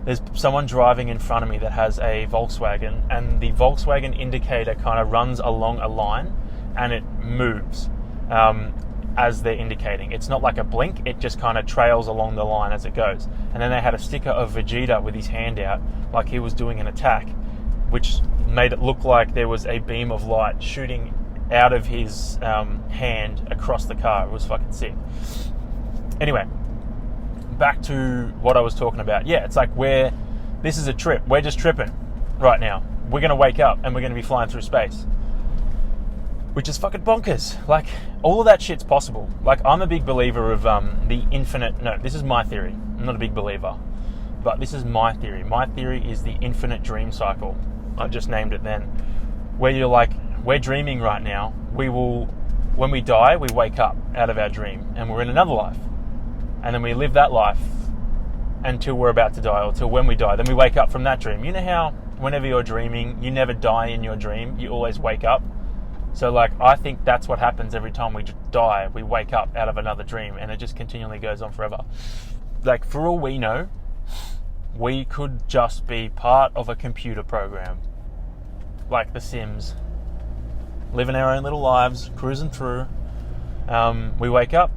there's someone driving in front of me that has a Volkswagen, and the Volkswagen indicator kind of runs along a line and it moves as they're indicating. It's not like a blink, it just kind of trails along the line as it goes. And then they had a sticker of Vegeta with his hand out like he was doing an attack, which made it look like there was a beam of light shooting out of his hand across the car. It was fucking sick. Anyway, back to what I was talking about. Yeah, it's like this is a trip. We're just tripping right now. We're going to wake up and we're going to be flying through space, which is fucking bonkers. Like, all of that shit's possible. Like, I'm a big believer of the infinite... No, this is my theory. I'm not a big believer, but this is my theory. My theory is the infinite dream cycle. I just named it then. Where you're like, we're dreaming right now. When we die, we wake up out of our dream and we're in another life. And then we live that life until we're about to die, or till when we die. Then we wake up from that dream. You know how whenever you're dreaming, you never die in your dream. You always wake up. So, like, I think that's what happens every time we die. We wake up out of another dream, and it just continually goes on forever. Like, for all we know, we could just be part of a computer program, like The Sims, living our own little lives, cruising through. We wake up,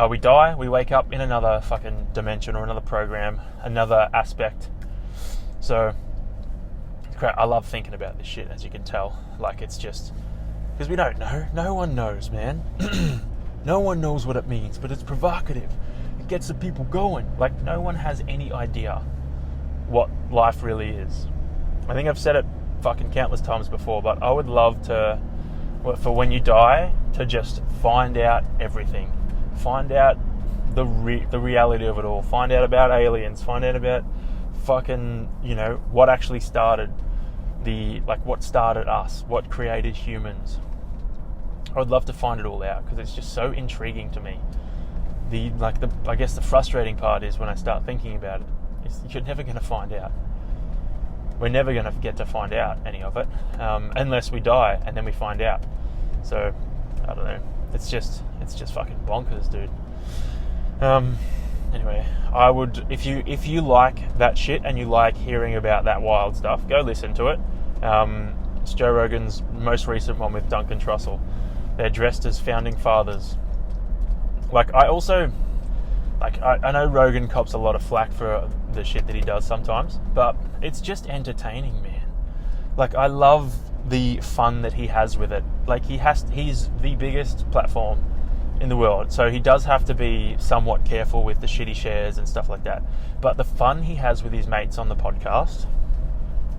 we die, we wake up in another fucking dimension or another program, another aspect. So, I love thinking about this shit, as you can tell. Like, it's just... Because we don't know. No one knows, man. No one knows what it means, but it's provocative. It gets the people going. Like, no one has any idea what life really is. I think I've said it fucking countless times before, but I would love to, for when you die, to just find out everything. Find out the reality of it all. Find out about aliens. Find out about fucking, what actually started what started us, what created humans. I would love to find it all out because it's just so intriguing to me. I guess the frustrating part is when I start thinking about it, you're never going to find out. We're never going to get to find out any of it unless we die and then we find out. So I don't know. It's just fucking bonkers, dude. Anyway, I would, if you like that shit and you like hearing about that wild stuff, go listen to it. It's Joe Rogan's most recent one with Duncan Trussell. They're dressed as founding fathers. I know Rogan cops a lot of flack for the shit that he does sometimes, but it's just entertaining, man. I love the fun that he has with it. He's the biggest platform in the world, so he does have to be somewhat careful with the shitty shares and stuff like that. But the fun he has with his mates on the podcast,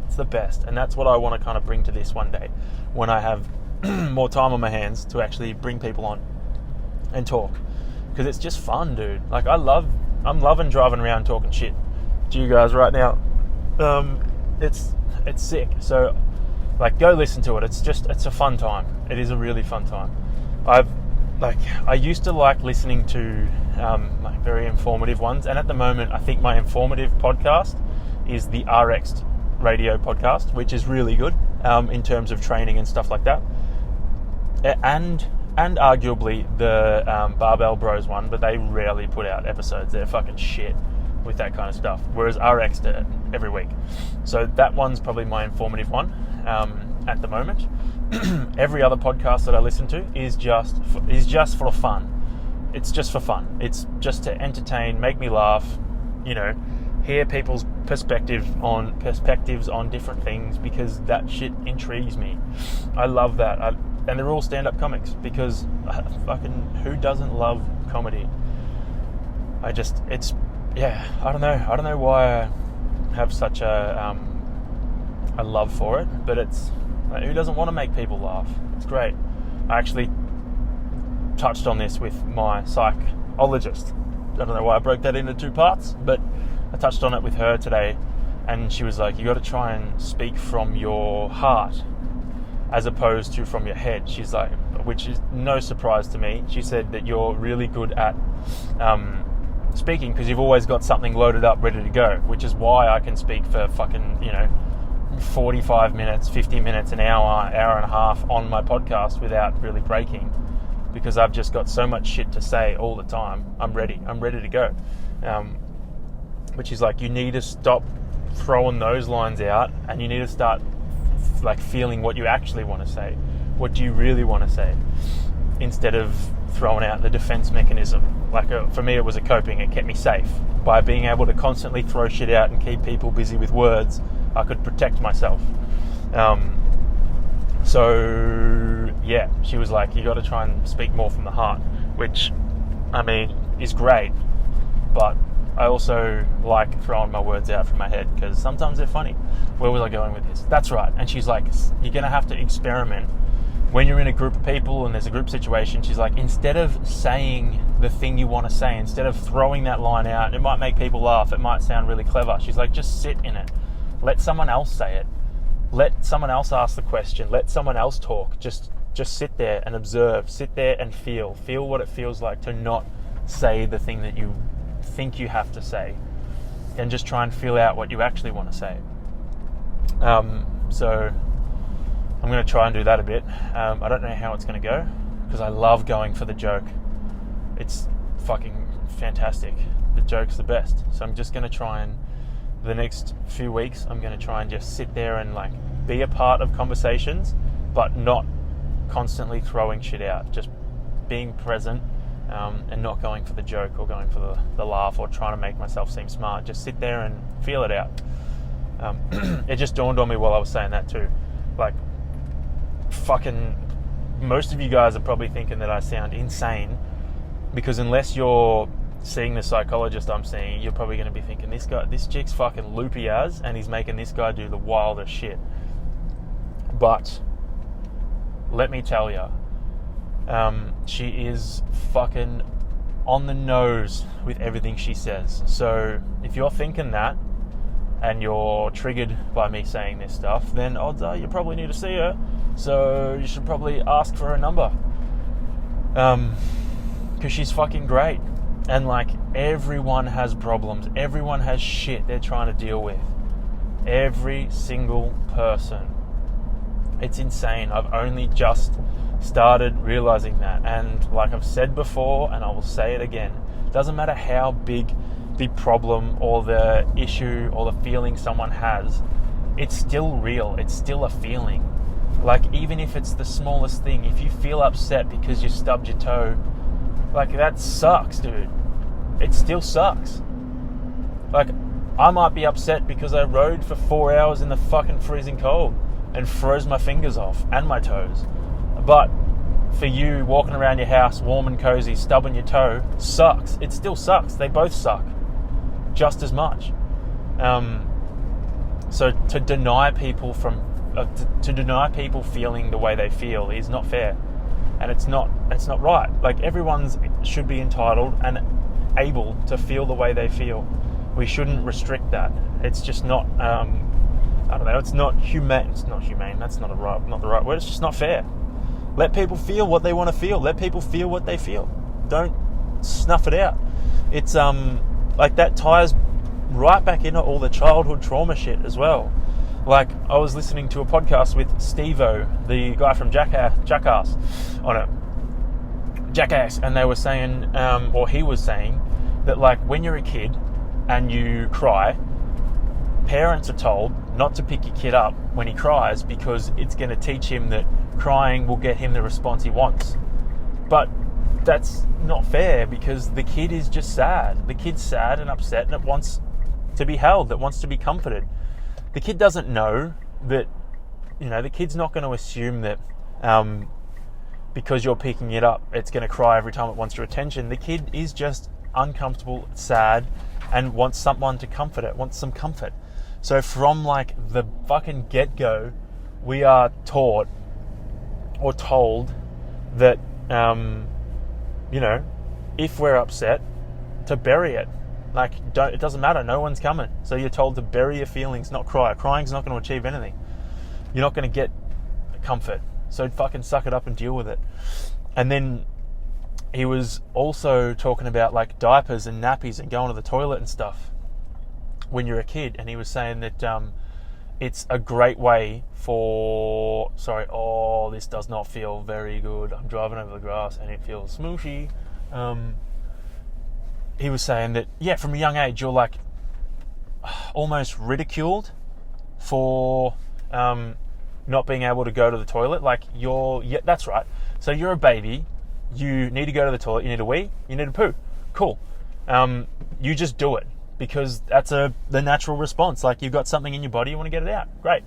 it's the best. And that's what I want to kind of bring to this one day, when I have more time on my hands to actually bring people on and talk. Because it's just fun, dude. I'm loving driving around talking shit to you guys right now. It's sick. So, go listen to it. It's a fun time. It is a really fun time. I used to like listening to very informative ones, and at the moment, I think my informative podcast is the RX radio podcast, which is really good in terms of training and stuff like that, and arguably the Barbell Bros one, but they rarely put out episodes. They're fucking shit with that kind of stuff, whereas RX do it every week. So that one's probably my informative one at the moment. Every other podcast that I listen to is just for fun. It's just for fun. It's just to entertain, make me laugh, hear people's perspectives on different things, because that shit intrigues me. I love that. And they're all stand-up comics, because fucking who doesn't love comedy? I don't know why I have such a love for it, but it's who doesn't want to make people laugh? It's great. I actually touched on this with my psychologist. I don't know why I broke that into two parts, but I touched on it with her today, and she was like, you got to try and speak from your heart as opposed to from your head. She's like, which is no surprise to me. She said that you're really good at speaking because you've always got something loaded up, ready to go, which is why I can speak for fucking, 45 minutes, 50 minutes, an hour and a half on my podcast without really breaking, because I've just got so much shit to say all the time. I'm ready to go. Which is like, you need to stop throwing those lines out, and you need to start feeling what you actually want to say. What do you really want to say? Instead of throwing out the defense mechanism. For me, it was a coping. It kept me safe. By being able to constantly throw shit out and keep people busy with words, I could protect myself. So yeah, she was like, you got to try and speak more from the heart, which, is great. But I also like throwing my words out from my head, because sometimes they're funny. Where was I going with this? That's right. And she's like, you're going to have to experiment. When you're in a group of people and there's a group situation, she's like, instead of saying the thing you want to say, instead of throwing that line out, it might make people laugh, it might sound really clever. She's like, just sit in it. Let someone else say it. Let someone else ask the question. Let someone else talk. Just sit there and observe. Sit there and feel. Feel what it feels like to not say the thing that you think you have to say, and just try and feel out what you actually want to say. So I'm going to try and do that a bit. I don't know how it's going to go, because I love going for the joke. It's fucking fantastic. The joke's the best. So I'm just going to try and, the next few weeks, I'm going to try and just sit there and be a part of conversations, but not constantly throwing shit out. Just being present and not going for the joke or going for the laugh or trying to make myself seem smart. Just sit there and feel it out. It just dawned on me while I was saying that too. Like, fucking most of you guys are probably thinking that I sound insane, because unless you're seeing the psychologist I'm seeing, you're probably going to be thinking, this chick's fucking loopy as, and he's making this guy do the wildest shit. But let me tell you, she is fucking on the nose with everything she says. So if you're thinking that and you're triggered by me saying this stuff, then odds are you probably need to see her. So you should probably ask for her number, because she's fucking great. And like, everyone has problems, everyone has shit they're trying to deal with. Every single person. It's insane. I've only just started realizing that, and like I've said before, and I will say it again, it doesn't matter how big the problem or the issue or the feeling someone has, it's still real, it's still a feeling. Like, even if it's the smallest thing, if you feel upset because you stubbed your toe, like, that sucks, dude. It still sucks. Like, I might be upset because I rode for 4 hours in the fucking freezing cold and froze my fingers off and my toes. But for you, walking around your house warm and cozy, stubbing your toe, sucks. It still sucks. They both suck just as much. So to deny people feeling the way they feel is not fair, and it's not right. Like, everyone should be entitled and able to feel the way they feel. We shouldn't restrict that. It's just not. I don't know. It's not humane. It's not humane. That's not the right word. It's just not fair. Let people feel what they want to feel. Let people feel what they feel. Don't snuff it out. It's like, that ties right back into all the childhood trauma shit as well. Like, I was listening to a podcast with Steve-O, the guy from Jackass, on it. Jackass, and they were saying, or he was saying, that like, when you're a kid and you cry, parents are told not to pick your kid up when he cries, because it's going to teach him that crying will get him the response he wants. But that's not fair, because the kid is just sad. The kid's sad and upset, and it wants to be held, it wants to be comforted. The kid doesn't know that, the kid's not going to assume that because you're picking it up, it's going to cry every time it wants your attention. The kid is just uncomfortable, sad, and wants someone to comfort it, wants some comfort. So from like the fucking get-go, we are taught or told that, if we're upset, to bury it. Like, it doesn't matter, no one's coming. So you're told to bury your feelings, not cry. Crying's not going to achieve anything. You're not going to get comfort. So fucking suck it up and deal with it. And then he was also talking about like diapers and nappies and going to the toilet and stuff when you're a kid. And he was saying that it's a great way for... this does not feel very good. I'm driving over the grass and it feels smooshy. He was saying that, from a young age, you're like almost ridiculed for not being able to go to the toilet. Like, that's right. So you're a baby, you need to go to the toilet, you need a wee, you need a poo. Cool. You just do it because that's the natural response. Like, you've got something in your body, you want to get it out. Great.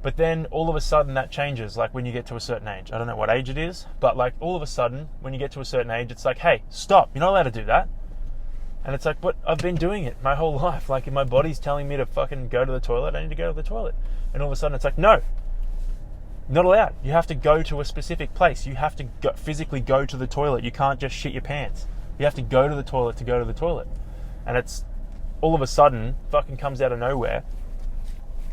But then all of a sudden that changes, like when you get to a certain age. I don't know what age it is, but like all of a sudden when you get to a certain age, it's like, hey, stop, you're not allowed to do that. And it's like, but I've been doing it my whole life. Like, if my body's telling me to fucking go to the toilet, I need to go to the toilet. And all of a sudden it's like, no, not allowed. You have to go to a specific place. You have to physically go to the toilet. You can't just shit your pants. You have to go to the toilet to go to the toilet. And it's all of a sudden fucking comes out of nowhere.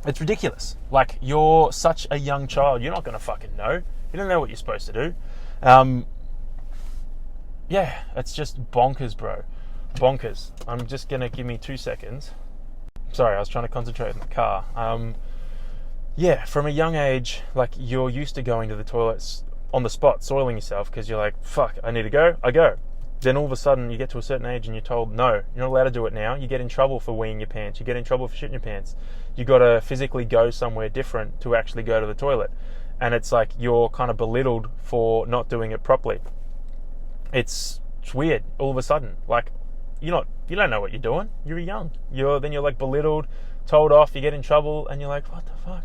It's ridiculous. Like, you're such a young child. You're not going to fucking know. You don't know what you're supposed to do. It's just bonkers, bro. Bonkers. I'm just going to give me 2 seconds. Sorry, I was trying to concentrate in the car. From a young age, like, you're used to going to the toilets on the spot, soiling yourself, because you're like, fuck, I need to go, I go. Then all of a sudden you get to a certain age and you're told, no, you're not allowed to do it now. You get in trouble for weeing your pants. You get in trouble for shitting your pants. You got to physically go somewhere different to actually go to the toilet. And it's like you're kind of belittled for not doing it properly. It's It's weird. All of a sudden, like, you don't know what you're doing. You're young. You're like belittled, told off. You get in trouble, and you're like, what the fuck?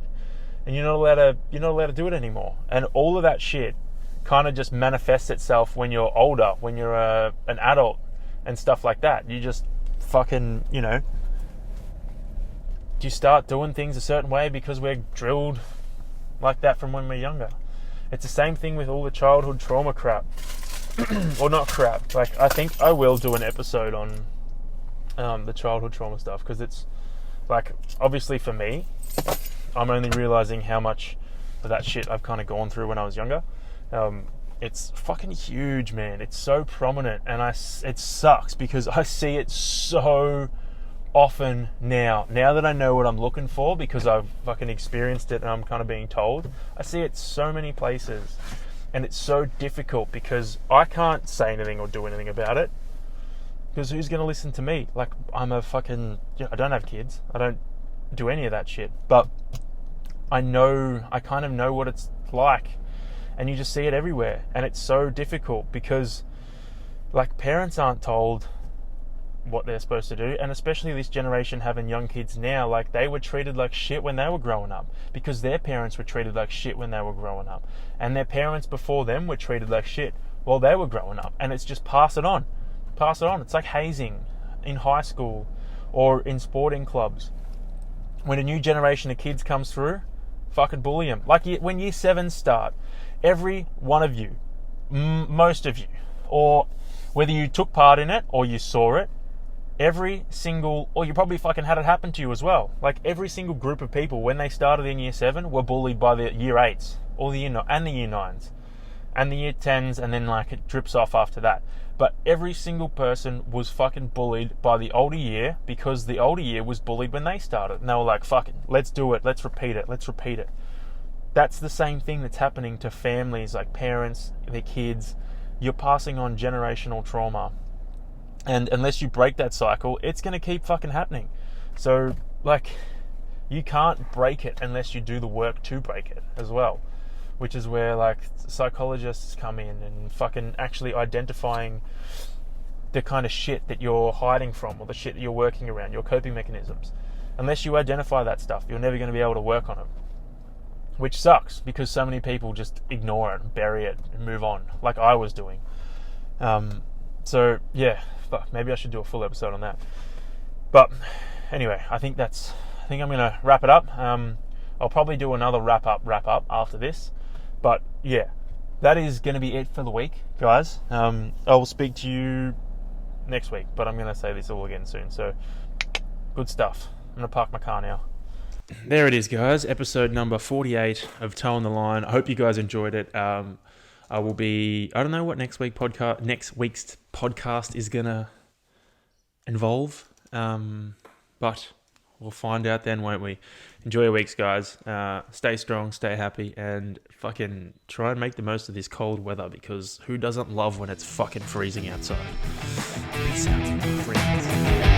And you're not allowed to do it anymore. And all of that shit kind of just manifests itself when you're older, when you're an adult, and stuff like that. You just fucking, you start doing things a certain way because we're drilled like that from when we're younger. It's the same thing with all the childhood trauma crap. Or not crap. Like, I think I will do an episode on the childhood trauma stuff, because it's, like, obviously for me, I'm only realizing how much of that shit I've kind of gone through when I was younger. It's fucking huge, man. It's so prominent, and it sucks because I see it so often now that I know what I'm looking for, because I've fucking experienced it and I'm kind of being told. I see it so many places, and it's so difficult because I can't say anything or do anything about it, because who's going to listen to me? Like, I'm a fucking, I don't have kids, I don't do any of that shit, but I kind of know what it's like, and you just see it everywhere, and it's so difficult because, like, parents aren't told what they're supposed to do, and especially this generation having young kids now, like, they were treated like shit when they were growing up because their parents were treated like shit when they were growing up, and their parents before them were treated like shit while they were growing up, and it's just pass it on. It's like hazing in high school or in sporting clubs. When a new generation of kids comes through, fucking bully them. Like, when year 7s start, every one of you, most of you, or whether you took part in it or you saw it, or you probably fucking had it happen to you as well. Like, every single group of people, when they started in year 7, were bullied by the year 8s, or the year 9s, and the year 10s, and then, like, it drips off after that. But every single person was fucking bullied by the older year, because the older year was bullied when they started. And they were like, fucking, let's do it, let's repeat it. That's the same thing that's happening to families, like parents, their kids. You're passing on generational trauma. And unless you break that cycle, it's going to keep fucking happening. So, like, you can't break it unless you do the work to break it as well. Which is where, like, psychologists come in and fucking actually identifying the kind of shit that you're hiding from, or the shit that you're working around, your coping mechanisms. Unless you identify that stuff, you're never going to be able to work on it. Which sucks, because so many people just ignore it and bury it and move on, like I was doing. So, yeah, fuck, maybe I should do a full episode on that. But anyway, I think I'm going to wrap it up. I'll probably do another wrap up after this. But yeah, that is going to be it for the week, guys. I will speak to you next week, but I'm going to say this all again soon. So, good stuff. I'm going to park my car now. There it is, guys. Episode number 48 of Toe on the Line. I hope you guys enjoyed it. I don't know what next week's podcast is going to involve, but we'll find out then, won't we? Enjoy your weeks, guys. Stay strong, stay happy, and fucking try and make the most of this cold weather, because who doesn't love when it's fucking freezing outside? Peace out, friends.